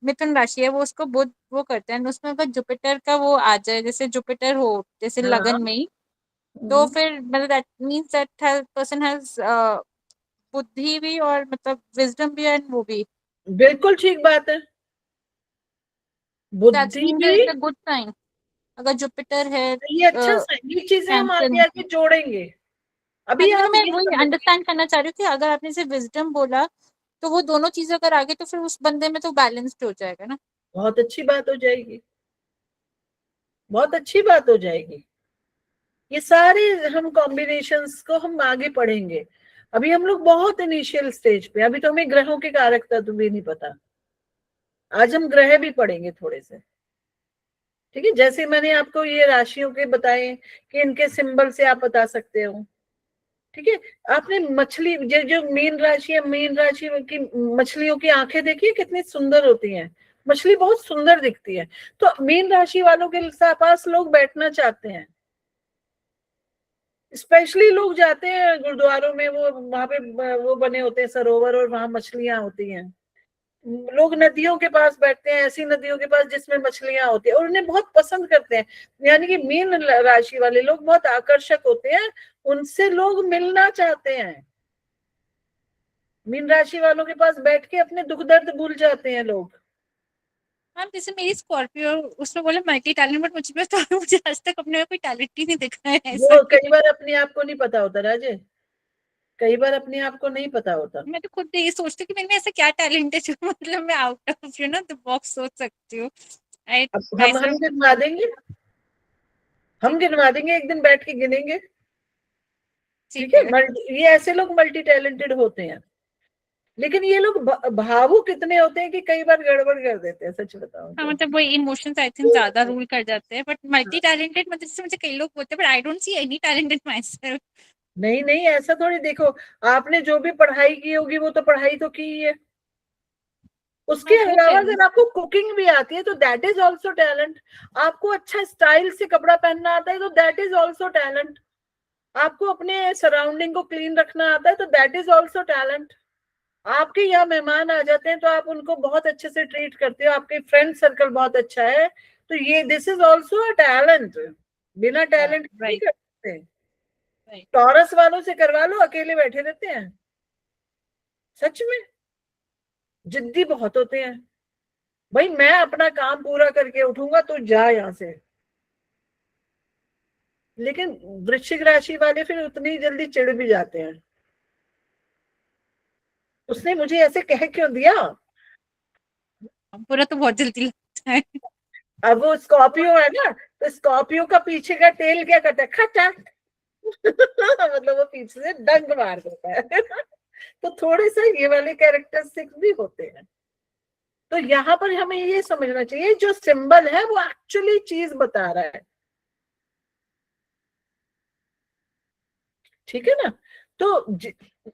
मिथुन राशि है वो उसको बुध वो करते हैं, उसमें अगर जुपिटर का वो आ जाए, जैसे जुपिटर हो जैसे हाँ। लगन में ही, तो फिर मतलब that means that person has बुद्धि भी और मतलब विजडम भी एंड वो भी। बिल्कुल ठीक बात है, दैट्स बुद्धि मीन भी। इट्स अ गुड साइन अगर जुपिटर है ये अच्छा, ये चीजें हम कैंसर आगे में। आगे जोड़ेंगे। हाँ अभी जी, मतलब आप मैं ये वही समझिए। अंडरस्टैंड करना चाह रही हूँ कि अगर आपने सिर्फ विजडम बोला तो वो दोनों चीजें अगर आगे तो फिर उस बंदे में तो बैलेंस्ड हो जाएगा ना। बहुत अच्छी बात हो जाएगी, बहुत अच्छी बात हो जाएगी। ये सारे हम कॉम्बिनेशंस को हम आगे पढ़ेंगे। अभी हम लोग बहुत इनिशियल स्टेज पे, अभी तो हमें ग्रहों के कारक तत्व भी नहीं पता। आज हम ग्रह भी पढ़ेंगे थोड़े से, ठीक है। जैसे मैंने आपको ये राशियों के बताए कि इनके सिंबल से आप बता सकते हो, ठीक है। आपने मछली, जो मीन राशि है, मीन राशि की मछलियों की आंखें देखिए कितनी सुंदर होती हैं, मछली बहुत सुंदर दिखती है। तो मीन राशि वालों के पास लोग बैठना चाहते हैं, स्पेशली लोग जाते हैं गुरुद्वारों में, वो वहां पे वो बने होते हैं सरोवर, और वहां मछलियां होती हैं। लोग नदियों के पास बैठते हैं, ऐसी नदियों के पास जिसमें मछलियां होती है, और उन्हें बहुत पसंद करते हैं। यानी कि मीन राशि वाले लोग बहुत आकर्षक होते हैं, उनसे लोग मिलना चाहते हैं। मीन राशि वालों के पास बैठ के अपने दुख दर्द भूल जाते हैं लोग। मैम जैसे मेरी स्कॉर्पियो उसमें बोले मल्टी टैलेंट, बट मुझे तो मुझे आज तक अपने में कोई टैलेंट ही नहीं दिखा है ऐसा। वो कई बार अपने आप को नहीं पता होता राजे, कई बार अपने आप को नहीं पता होता। मैं तो खुद ये सोचती हूँ कि मेरे में ऐसा क्या टैलेंट है जो मतलब मैं आउट ऑफ द बॉक्स सोच सकती हूँ। आई अब आई हम गिनवा देंगे, हम गिनवा देंगे, एक दिन बैठ के गिनेंगे, ठीक ठीक है। है। ये ऐसे लोग मल्टी टैलेंटेड होते हैं। लेकिन ये लोग भावुक कितने होते हैं कि कई बार गड़बड़ कर देते हैं, सच बताऊं हाँ, तो। मतलब वो इमोशंस आई थिंक ज्यादा रूल कर जाते हैं, बट मल्टी टैलेंटेड मतलब जैसे मुझे कई लोग बोलते हैं, but I don't see any talent in my self. नहीं नहीं, ऐसा थोड़ी, देखो आपने जो भी पढ़ाई की होगी वो तो पढ़ाई तो की ही है, उसके हाँ, वो अलावा कह अगर आपको कुकिंग भी आती है तो दैट इज ऑल्सो टैलेंट। आपको अच्छा स्टाइल से कपड़ा पहनना आता है तो दैट इज ऑल्सो टैलेंट। आपको अपने सराउंडिंग को क्लीन रखना आता है तो दैट इज ऑल्सो टैलेंट। आपके यहाँ मेहमान आ जाते हैं तो आप उनको बहुत अच्छे से ट्रीट करते हो, आपके फ्रेंड सर्कल बहुत अच्छा है, तो ये this is also a talent. बिना टैलेंट नहीं राइट, कर सकते। राइट। टॉरस वालों से करवा लो, अकेले बैठे रहते हैं, सच में जिद्दी बहुत होते हैं। भाई मैं अपना काम पूरा करके उठूंगा तो जा यहाँ से। लेकिन वृश्चिक राशि वाले फिर उतनी जल्दी चिढ़ भी जाते हैं, उसने मुझे ऐसे कह क्यों दिया। बुरा तो बहुत जल्दी लगता है। अब वो स्कॉर्पियो है ना, तो स्कॉर्पियो का पीछे का टेल क्या करता है, खटक मतलब वो पीछे से डंक मार देता है तो थोड़े से ये वाले कैरेक्टरिस्टिक्स भी होते हैं। तो यहाँ पर हमें ये समझना चाहिए जो सिंबल है वो एक्चुअली चीज बता रहा है, ठीक है ना। तो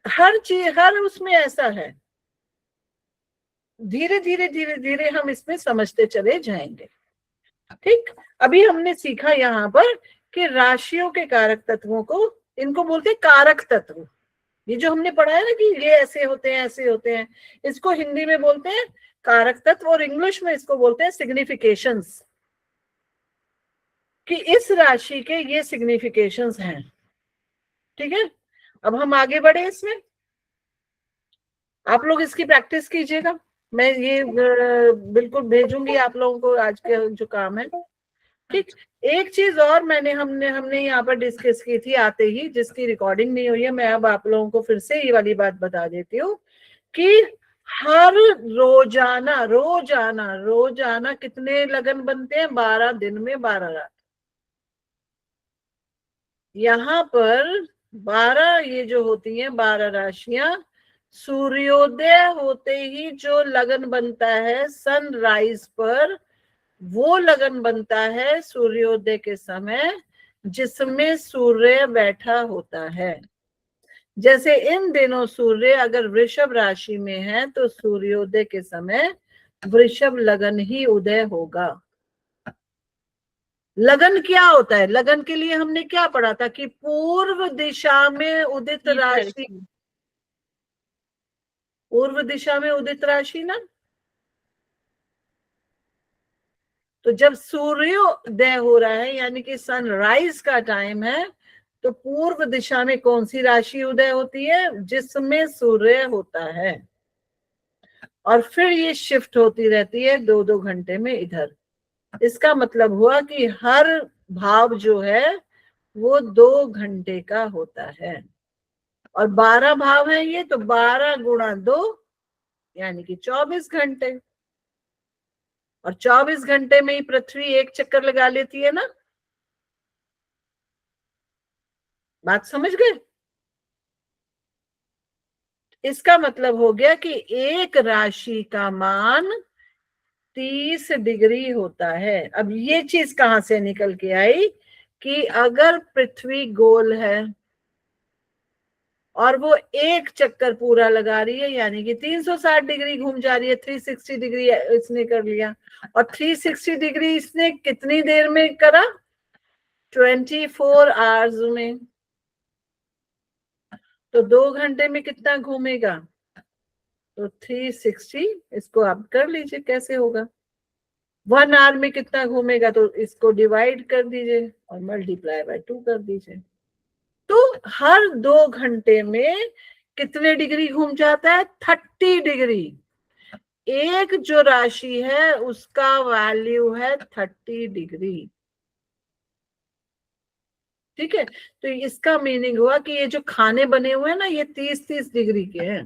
हर चीज हर उसमें ऐसा है, धीरे धीरे धीरे धीरे हम इसमें समझते चले जाएंगे। ठीक, अभी हमने सीखा यहाँ पर कि राशियों के कारक तत्वों को, इनको बोलते हैं कारक तत्व। ये जो हमने पढ़ा है ना कि ये ऐसे होते हैं ऐसे होते हैं, इसको हिंदी में बोलते हैं कारक तत्व और इंग्लिश में इसको बोलते हैं सिग्निफिकेशंस, कि इस राशि के ये सिग्निफिकेशंस हैं। ठीक है, अब हम आगे बढ़े इसमें, आप लोग इसकी प्रैक्टिस कीजिएगा। मैं ये बिल्कुल भेजूंगी आप लोगों को आज के जो काम है। ठीक, एक चीज और हमने हमने यहाँ पर डिस्कस की थी आते ही, जिसकी रिकॉर्डिंग नहीं हुई है, मैं अब आप लोगों को फिर से ये वाली बात बता देती हूँ कि हर रोजाना रोजाना रोजाना कितने लगन बनते हैं, 12 दिन में 12 रात। यहाँ पर 12 ये जो होती हैं 12 राशियां, सूर्योदय होते ही जो लगन बनता है सनराइज पर, वो लगन बनता है सूर्योदय के समय, जिसमें सूर्य बैठा होता है। जैसे इन दिनों सूर्य अगर वृषभ राशि में है तो सूर्योदय के समय वृषभ लगन ही उदय होगा। लगन क्या होता है, लगन के लिए हमने क्या पढ़ा था कि पूर्व दिशा में उदित राशि, पूर्व दिशा में उदित राशि ना। तो जब सूर्योदय हो रहा है यानी कि सनराइज का टाइम है, तो पूर्व दिशा में कौन सी राशि उदय होती है, जिसमें सूर्य होता है, और फिर ये शिफ्ट होती रहती है 2-2 घंटे में इधर। इसका मतलब हुआ कि हर भाव जो है वो 2 घंटे का होता है, और 12 भाव है ये, तो 12 गुणा 2 यानी कि 24 घंटे, और 24 घंटे में ही पृथ्वी एक चक्कर लगा लेती है ना। बात समझ गए। इसका मतलब हो गया कि एक राशि का मान 30 डिग्री होता है। अब ये चीज कहां से निकल के आई कि अगर पृथ्वी गोल है और वो एक चक्कर पूरा लगा रही है यानी कि 360 डिग्री घूम जा रही है, 360 डिग्री इसने कर लिया, और 360 डिग्री इसने कितनी देर में करा, 24 आवर्स में। तो 2 घंटे में कितना घूमेगा, तो 360, इसको आप कर लीजिए कैसे होगा, 1 आवर में कितना घूमेगा, तो इसको डिवाइड कर दीजिए और मल्टीप्लाई बाय 2 कर दीजिए। तो हर 2 घंटे में कितने डिग्री घूम जाता है, 30 डिग्री। एक जो राशि है उसका वैल्यू है 30 डिग्री। ठीक है, तो इसका मीनिंग हुआ कि ये जो खाने बने हुए हैं ना, ये 30-30 डिग्री के हैं।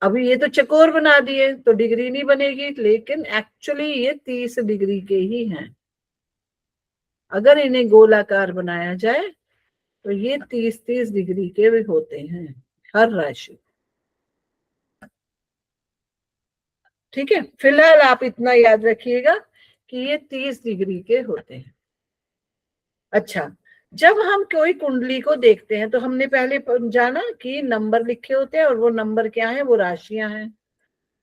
अभी ये तो चकोर बना दिए तो डिग्री नहीं बनेगी, लेकिन एक्चुअली ये 30 डिग्री के ही हैं। अगर इन्हें गोलाकार बनाया जाए तो ये 30-30 डिग्री के भी होते हैं हर राशि। ठीक है, फिलहाल आप इतना याद रखिएगा कि ये 30 डिग्री के होते हैं। अच्छा, जब हम कोई कुंडली को देखते हैं तो हमने पहले जाना कि नंबर लिखे होते हैं, और वो नंबर क्या है, वो राशियां हैं।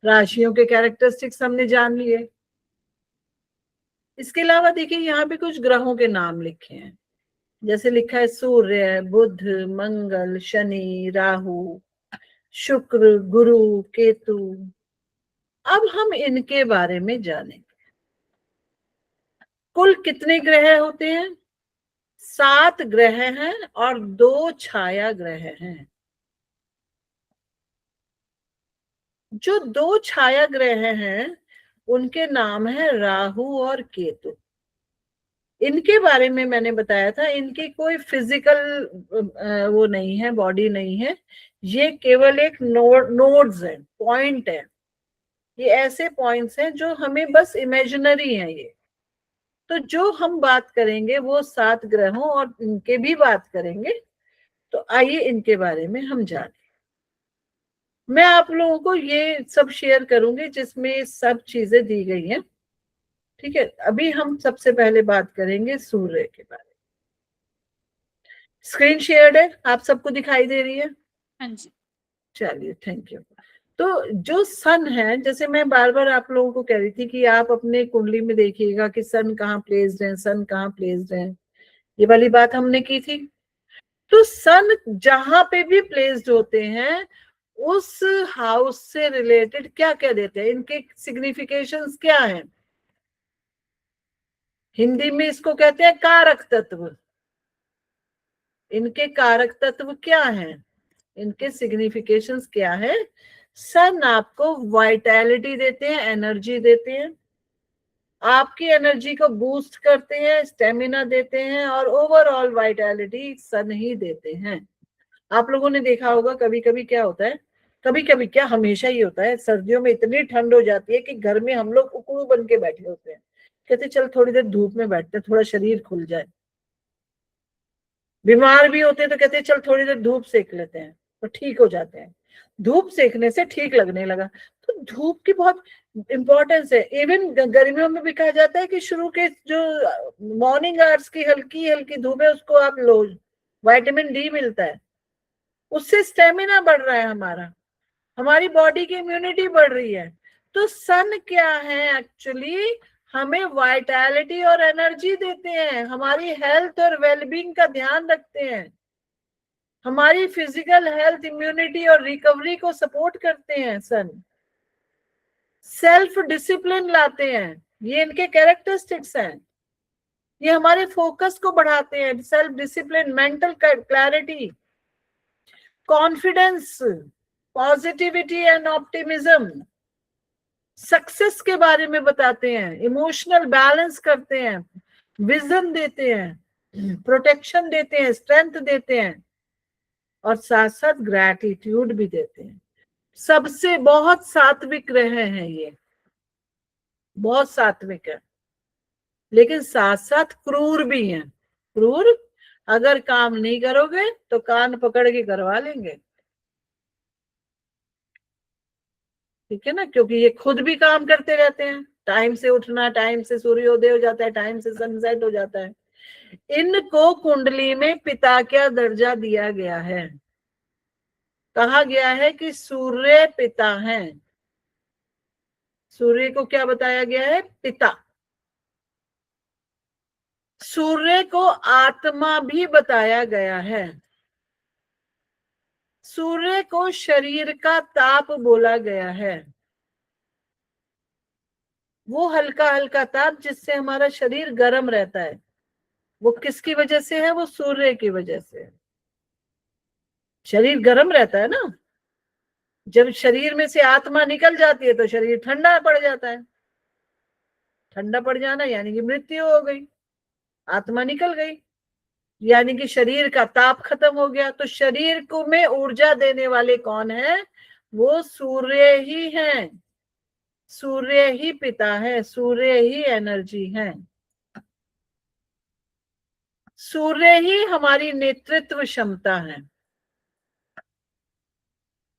राशियों के कैरेक्टरिस्टिक्स हमने जान लिए। इसके अलावा देखिए यहाँ पे कुछ ग्रहों के नाम लिखे हैं, जैसे लिखा है सूर्य, बुध, मंगल, शनि, राहु, शुक्र, गुरु, केतु। अब हम इनके बारे में जानेंगे। कुल कितने ग्रह होते हैं? 7 ग्रह हैं और 2 छाया ग्रह हैं। जो 2 छाया ग्रह हैं उनके नाम है राहु और केतु। इनके बारे में मैंने बताया था, इनकी कोई फिजिकल वो नहीं है, बॉडी नहीं है, ये केवल एक नोड्स है, पॉइंट है। ये ऐसे पॉइंट्स हैं जो हमें बस इमेजिनरी हैं ये। तो जो हम बात करेंगे वो 7 ग्रहों और इनके भी बात करेंगे। तो आइए इनके बारे में हम जानें। मैं आप लोगों को ये सब शेयर करूंगी जिसमें सब चीजें दी गई हैं। ठीक है, अभी हम सबसे पहले बात करेंगे सूर्य के बारे में। स्क्रीन शेयर्ड है, आप सबको दिखाई दे रही है? हाँ जी। चलिए, थैंक यू। तो जो सन है, जैसे मैं बार बार आप लोगों को कह रही थी कि आप अपने कुंडली में देखिएगा कि सन कहाँ प्लेस्ड है, सन कहाँ प्लेस्ड है, ये वाली बात हमने की थी। तो सन जहां पे भी प्लेस्ड होते हैं उस हाउस से रिलेटेड क्या क्या देते हैं, इनके सिग्निफिकेशंस क्या हैं? हिंदी में इसको कहते हैं कारक तत्व। इनके कारक तत्व क्या हैं, इनके सिग्निफिकेशंस क्या है? सन आपको वाइटैलिटी देते हैं, एनर्जी देते हैं, आपकी एनर्जी को बूस्ट करते हैं, स्टेमिना देते हैं, और ओवरऑल वाइटैलिटी सन ही देते हैं। आप लोगों ने देखा होगा कभी कभी क्या होता है, कभी कभी क्या, हमेशा ही होता है, सर्दियों में इतनी ठंड हो जाती है कि घर में हम लोग उकड़ू बन के बैठे होते हैं, कहते चल थोड़ी देर धूप में बैठते, थोड़ा शरीर खुल जाए। बीमार भी होते हैं तो कहते हैं चल थोड़ी देर धूप सेक लेते हैं, तो ठीक हो जाते हैं। धूप सेकने से ठीक लगने लगा। तो धूप की बहुत इंपॉर्टेंस है। इवन गर्मियों में भी कहा जाता है कि शुरू के जो मॉर्निंग आवर्स की हल्की हल्की धूप है उसको आप लो, विटामिन डी मिलता है, उससे स्टेमिना बढ़ रहा है हमारा, हमारी बॉडी की इम्यूनिटी बढ़ रही है। तो सन क्या है एक्चुअली, हमें वाइटैलिटी और एनर्जी देते हैं, हमारी हेल्थ और वेलबींग का ध्यान रखते हैं, हमारी फिजिकल हेल्थ, इम्यूनिटी और रिकवरी को सपोर्ट करते हैं सन। सेल्फ डिसिप्लिन लाते हैं, ये इनके कैरेक्टरिस्टिक्स हैं। ये हमारे फोकस को बढ़ाते हैं, self discipline, mental clarity, confidence, positivity and optimism, success के बारे में बताते हैं, इमोशनल बैलेंस करते हैं, विजन देते हैं, प्रोटेक्शन देते हैं, स्ट्रेंथ देते हैं, और साथ साथ ग्रैटिट्यूड भी देते हैं। सबसे बहुत सात्विक ग्रह हैं ये, बहुत सात्विक है, लेकिन साथ साथ क्रूर भी हैं। क्रूर, अगर काम नहीं करोगे तो कान पकड़ के करवा लेंगे, ठीक है ना, क्योंकि ये खुद भी काम करते रहते हैं, टाइम से उठना, टाइम से सूर्योदय हो जाता है, टाइम से सनसेट हो जाता है। इनको कुंडली में पिता क्या दर्जा दिया गया है? कहा गया है कि सूर्य पिता हैं। सूर्य को क्या बताया गया है? पिता। सूर्य को आत्मा भी बताया गया है। सूर्य को शरीर का ताप बोला गया है, वो हल्का हल्का ताप जिससे हमारा शरीर गर्म रहता है। वो किसकी वजह से है? वो सूर्य की वजह से है। शरीर गर्म रहता है ना, जब शरीर में से आत्मा निकल जाती है तो शरीर ठंडा पड़ जाता है। ठंडा पड़ जाना यानी कि मृत्यु हो गई, आत्मा निकल गई, यानी कि शरीर का ताप खत्म हो गया। तो शरीर को में ऊर्जा देने वाले कौन है? वो सूर्य ही है। सूर्य ही पिता है, सूर्य ही एनर्जी है, सूर्य ही हमारी नेतृत्व क्षमता है।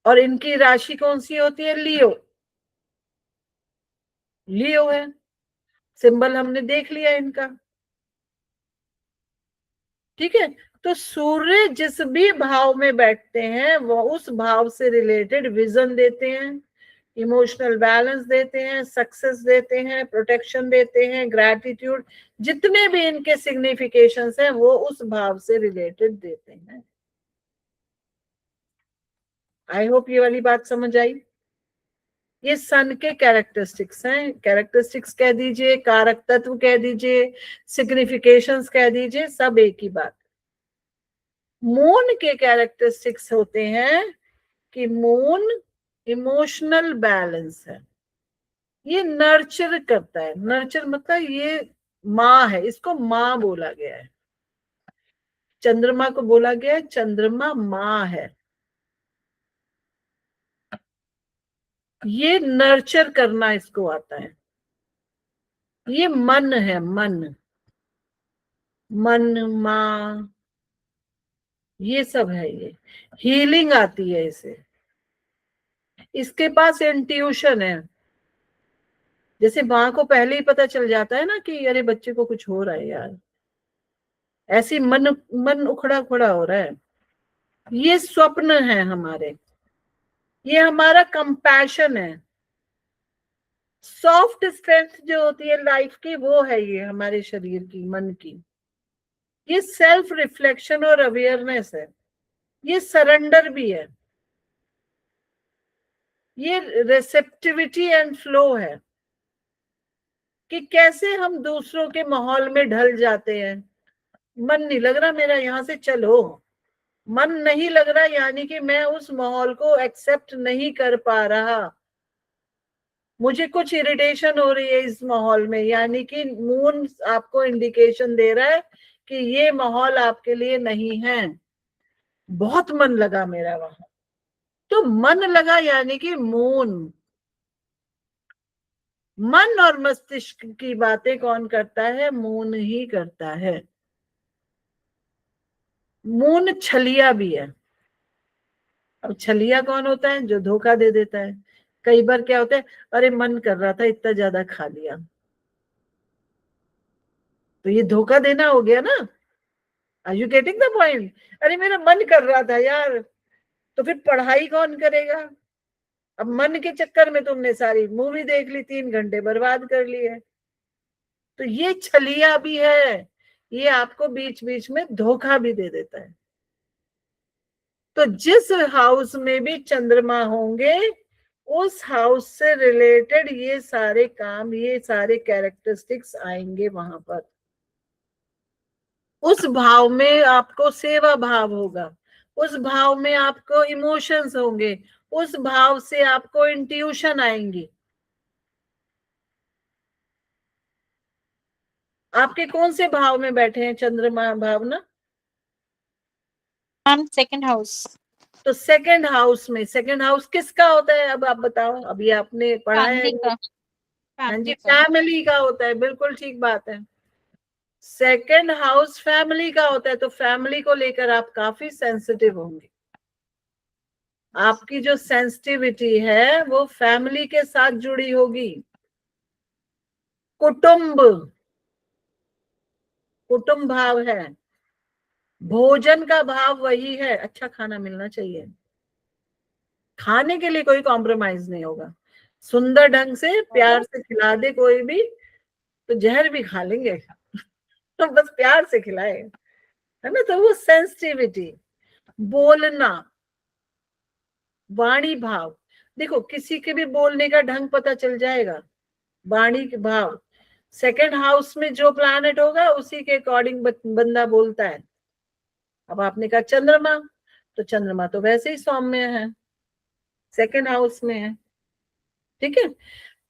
और इनकी राशि कौन सी होती है? लियो। लियो है, सिंबल हमने देख लिया इनका, ठीक है। तो सूर्य जिस भी भाव में बैठते हैं वो उस भाव से रिलेटेड विजन देते हैं, इमोशनल बैलेंस देते हैं, सक्सेस देते हैं, प्रोटेक्शन देते हैं, ग्रैटिट्यूड, जितने भी इनके सिग्निफिकेशंस हैं वो उस भाव से रिलेटेड देते हैं। आई होप ये वाली बात समझ आई। ये सन के कैरेक्टरिस्टिक्स हैं, कैरेक्टरिस्टिक्स कह दीजिए, कारक तत्व कह दीजिए, सिग्निफिकेशंस कह दीजिए, सब एक ही बात। मून के कैरेक्टरिस्टिक्स होते हैं कि मून इमोशनल बैलेंस है, ये नर्चर करता है। नर्चर मतलब ये माँ है, इसको माँ बोला गया है, चंद्रमा को बोला गया है चंद्रमा माँ है, ये नर्चर करना इसको आता है। ये मन है, मन, मन माँ, ये सब है, ये हीलिंग आती है इसे। इसके पास इंट्यूशन है, जैसे माँ को पहले ही पता चल जाता है ना कि अरे बच्चे को कुछ हो रहा है यार, ऐसी मन मन उखड़ा उखड़ा हो रहा है, ये स्वप्न है हमारे, ये हमारा कंपैशन है। सॉफ्ट स्ट्रेंथ जो होती है लाइफ की वो है ये हमारे शरीर की, मन की। ये सेल्फ रिफ्लेक्शन और अवेयरनेस है, ये सरेंडर भी है, ये रिसेप्टिविटी एंड फ्लो है कि कैसे हम दूसरों के माहौल में ढल जाते हैं। मन नहीं लग रहा मेरा, यहां से चलो। मन नहीं लग रहा यानी कि मैं उस माहौल को एक्सेप्ट नहीं कर पा रहा, मुझे कुछ इरिटेशन हो रही है इस माहौल में, यानी कि मून आपको इंडिकेशन दे रहा है कि ये माहौल आपके लिए नहीं है। बहुत मन लगा मेरा वहां, तो मन लगा यानी कि मून। मन और मस्तिष्क की बातें कौन करता है? मून ही करता है। मून छलिया भी है। अब छलिया कौन होता है? जो धोखा दे देता है। कई बार क्या होता है, अरे मन कर रहा था इतना ज्यादा खा लिया, तो ये धोखा देना हो गया ना। Are you getting the point? अरे मेरा मन कर रहा था यार, तो फिर पढ़ाई कौन करेगा? अब मन के चक्कर में तुमने सारी मूवी देख ली, 3 घंटे बर्बाद कर लिए। तो ये छलिया भी है, ये आपको बीच बीच में धोखा भी दे देता है। तो जिस हाउस में भी चंद्रमा होंगे उस हाउस से रिलेटेड ये सारे काम, ये सारे कैरेक्टरिस्टिक्स आएंगे वहां पर। उस भाव में आपको सेवा भाव होगा, उस भाव में आपको इमोशंस होंगे, उस भाव से आपको इंट्यूशन आएंगी। आपके कौन से भाव में बैठे हैं चंद्रमा भावना? Ma'am second house. तो सेकंड हाउस में, सेकंड हाउस किसका होता है? अब आप बताओ, अभी आपने पढ़ा है। फैमिली का। हाँ जी, फैमिली का। फैमिली का होता है, बिल्कुल ठीक बात है। सेकंड हाउस फैमिली का होता है, तो फैमिली को लेकर आप काफी सेंसिटिव होंगे। आपकी जो सेंसिटिविटी है वो फैमिली के साथ जुड़ी होगी। कुटुंब, कुटुंब भाव है, भोजन का भाव वही है, अच्छा खाना मिलना चाहिए, खाने के लिए कोई कॉम्प्रोमाइज नहीं होगा। सुंदर ढंग से प्यार से खिला दे कोई भी तो जहर भी खा लेंगे तो बस प्यार से खिलाए, है ना। तो वो सेंसिटिविटी, बोलना, वाणी भाव, देखो किसी के भी बोलने का ढंग पता चल जाएगा, वाणी के भाव। सेकंड हाउस में जो प्लैनेट होगा उसी के अकॉर्डिंग बंदा बोलता है। अब आपने कहा चंद्रमा, तो चंद्रमा तो वैसे ही सौम्य है, सेकंड हाउस में है, ठीक है।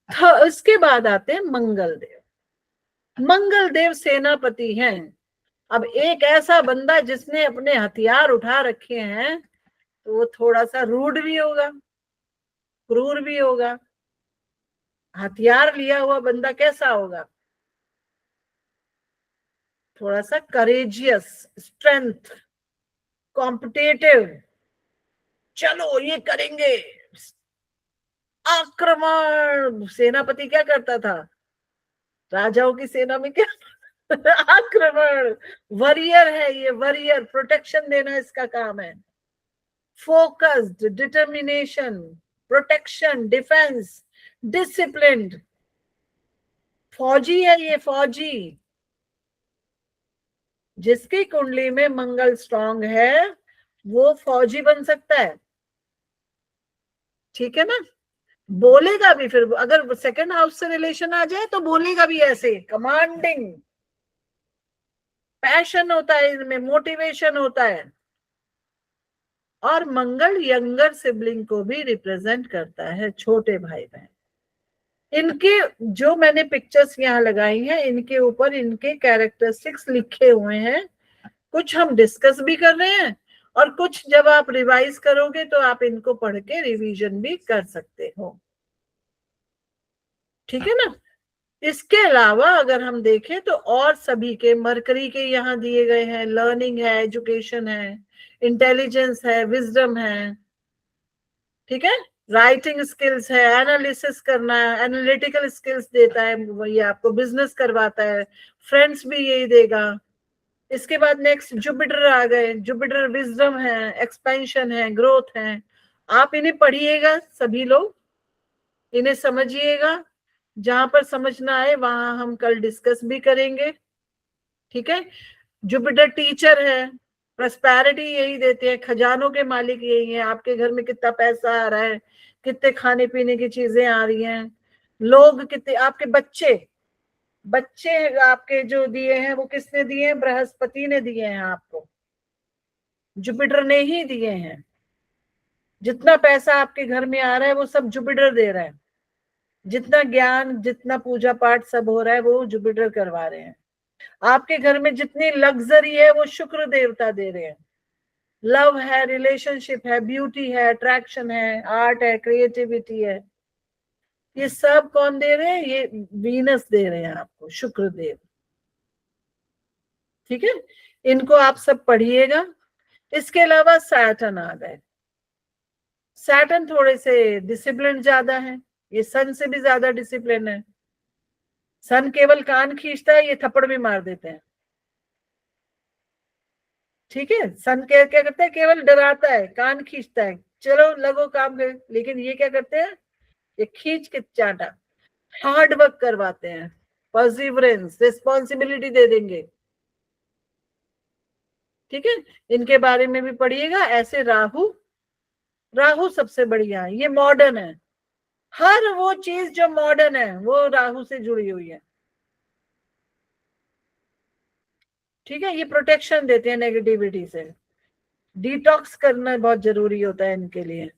तो उसके बाद आते हैं मंगल देव। मंगल देव सेनापति हैं। अब एक ऐसा बंदा जिसने अपने हथियार उठा रखे हैं तो वो थोड़ा सा रूड भी होगा, क्रूर भी होगा। हथियार लिया हुआ बंदा कैसा होगा? थोड़ा सा करेजियस, स्ट्रेंथ, कॉम्पिटेटिव, चलो ये करेंगे, आक्रमण। सेनापति क्या करता था? राजाओं की सेना में क्या आक्रमण। वॉरियर है ये, वॉरियर, प्रोटेक्शन देना इसका काम है। Focused, determination, protection, defence, disciplined. फौजी है ये, फौजी। जिसकी कुंडली में मंगल स्ट्रांग है वो फौजी बन सकता है, ठीक है ना। बोलेगा भी, फिर अगर सेकंड हाउस से रिलेशन आ जाए तो बोलेगा भी ऐसे, कमांडिंग। पैशन होता है इनमें, मोटिवेशन होता है। और मंगल यंगर सिबलिंग को भी रिप्रेजेंट करता है, छोटे भाई बहन। इनके जो मैंने पिक्चर्स यहाँ लगाई हैं, इनके ऊपर इनके कैरेक्टरिस्टिक्स लिखे हुए हैं। कुछ हम डिस्कस भी कर रहे हैं और कुछ जब आप रिवाइज करोगे तो आप इनको पढ़ के रिवीजन भी कर सकते हो, ठीक है ना। इसके अलावा अगर हम देखें तो और सभी के मरकरी के यहाँ दिए गए हैं। लर्निंग है, एजुकेशन है, इंटेलिजेंस है, विजडम है, ठीक है। राइटिंग स्किल्स है, एनालिसिस करना है, एनालिटिकल स्किल्स देता है, ये आपको बिजनेस करवाता है, फ्रेंड्स भी यही देगा। इसके बाद नेक्स्ट जुपिटर आ गए। जुपिटर विजडम है, एक्सपेंशन है, ग्रोथ है। आप इन्हें पढ़िएगा, सभी लोग इन्हें समझिएगा। जहां पर समझना आए वहां हम कल डिस्कस भी करेंगे, ठीक है। जुपिटर टीचर है, प्रॉस्पेरिटी यही देते हैं, खजानों के मालिक यही है। आपके घर में कितना पैसा आ रहा है, कितने खाने पीने की चीजें आ रही हैं, लोग कितने, आपके बच्चे बच्चे आपके जो दिए हैं वो किसने दिए हैं? बृहस्पति ने दिए हैं आपको, जुपिटर ने ही दिए हैं। जितना पैसा आपके घर में आ रहा है वो सब जुपिटर दे रहा है। जितना ज्ञान, जितना पूजा पाठ सब हो रहा है वो जुपिटर करवा रहे हैं। आपके घर में जितनी लग्जरी है वो शुक्र देवता दे रहे हैं। लव है, रिलेशनशिप है, ब्यूटी है, अट्रैक्शन है, आर्ट है, क्रिएटिविटी है, ये सब कौन दे रहे हैं? ये वीनस दे रहे हैं आपको, शुक्र देव, ठीक है। इनको आप सब पढ़िएगा। इसके अलावा सैटर्न आ गए। सैटर्न थोड़े से डिसिप्लिन ज्यादा है, ये सन से भी ज्यादा डिसिप्लिन है। सन केवल कान खींचता है, ये थप्पड़ भी मार देते हैं, ठीक है। सन क्या करता है? केवल डराता है, कान खींचता है, चलो लगो काम कर। लेकिन ये क्या करते हैं? ये खींच के चाटा, हार्ड वर्क करवाते हैं, परसिवरेंस, रिस्पॉन्सिबिलिटी दे देंगे, ठीक है। इनके बारे में भी पढ़िएगा। ऐसे राहु, राहु सबसे बढ़िया है, ये मॉडर्न है। हर वो चीज जो मॉडर्न है वो राहु से जुड़ी हुई है, ठीक है। ये प्रोटेक्शन देते हैं नेगेटिविटी से, डिटॉक्स करना बहुत जरूरी होता है इनके लिए।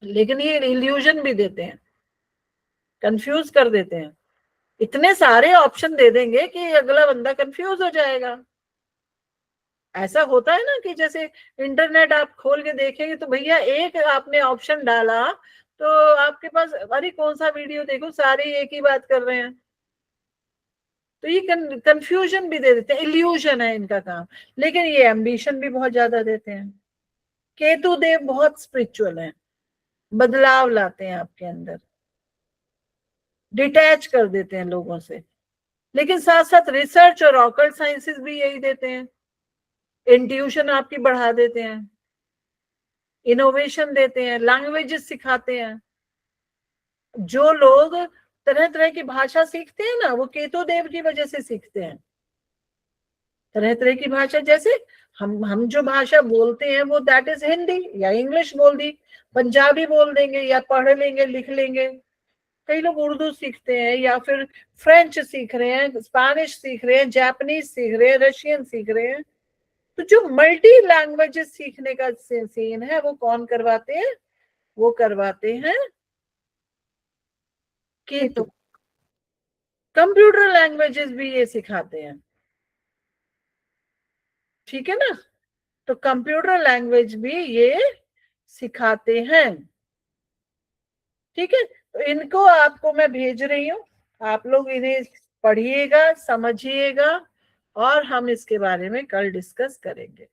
लेकिन ये इल्यूजन भी देते हैं, कंफ्यूज कर देते हैं। इतने सारे ऑप्शन दे देंगे कि अगला बंदा कंफ्यूज हो जाएगा। ऐसा होता है ना कि जैसे इंटरनेट आप खोल के देखेंगे तो भैया एक आपने ऑप्शन डाला तो आपके पास, अरे कौन सा वीडियो देखो, सारे एक ही बात कर रहे हैं। तो ये कंफ्यूजन भी दे देते हैं, इल्यूजन है इनका काम। लेकिन ये एम्बिशन भी बहुत ज्यादा देते हैं। केतु देव बहुत स्पिरिचुअल है, बदलाव लाते हैं आपके अंदर, डिटैच कर देते हैं लोगों से। लेकिन साथ साथ रिसर्च और ऑकल्ट साइंसेस भी यही देते हैं, इंट्यूशन आपकी बढ़ा देते हैं, इनोवेशन देते हैं, लैंग्वेजेस सिखाते हैं। जो लोग तरह तरह की भाषा सीखते हैं ना, वो केतु देव की वजह से सीखते हैं। तरह तरह की भाषा, जैसे हम जो भाषा बोलते हैं वो दैट इज हिंदी या इंग्लिश बोल दी, पंजाबी बोल देंगे या पढ़ लेंगे, लिख लेंगे। कई लोग उर्दू सीखते हैं या फिर फ्रेंच सीख रहे हैं, स्पेनिश सीख रहे हैं, जापानीज सीख रहे हैं, रशियन सीख रहे हैं। तो जो मल्टी लैंग्वेजेस सीखने का सीन है वो कौन करवाते हैं? वो करवाते हैं केतु। कंप्यूटर लैंग्वेजेस भी ये सिखाते हैं, ठीक है ना। तो कंप्यूटर लैंग्वेज भी ये सिखाते हैं, ठीक है। तो इनको आपको मैं भेज रही हूँ, आप लोग इन्हें पढ़िएगा, समझिएगा और हम इसके बारे में कल डिस्कस करेंगे।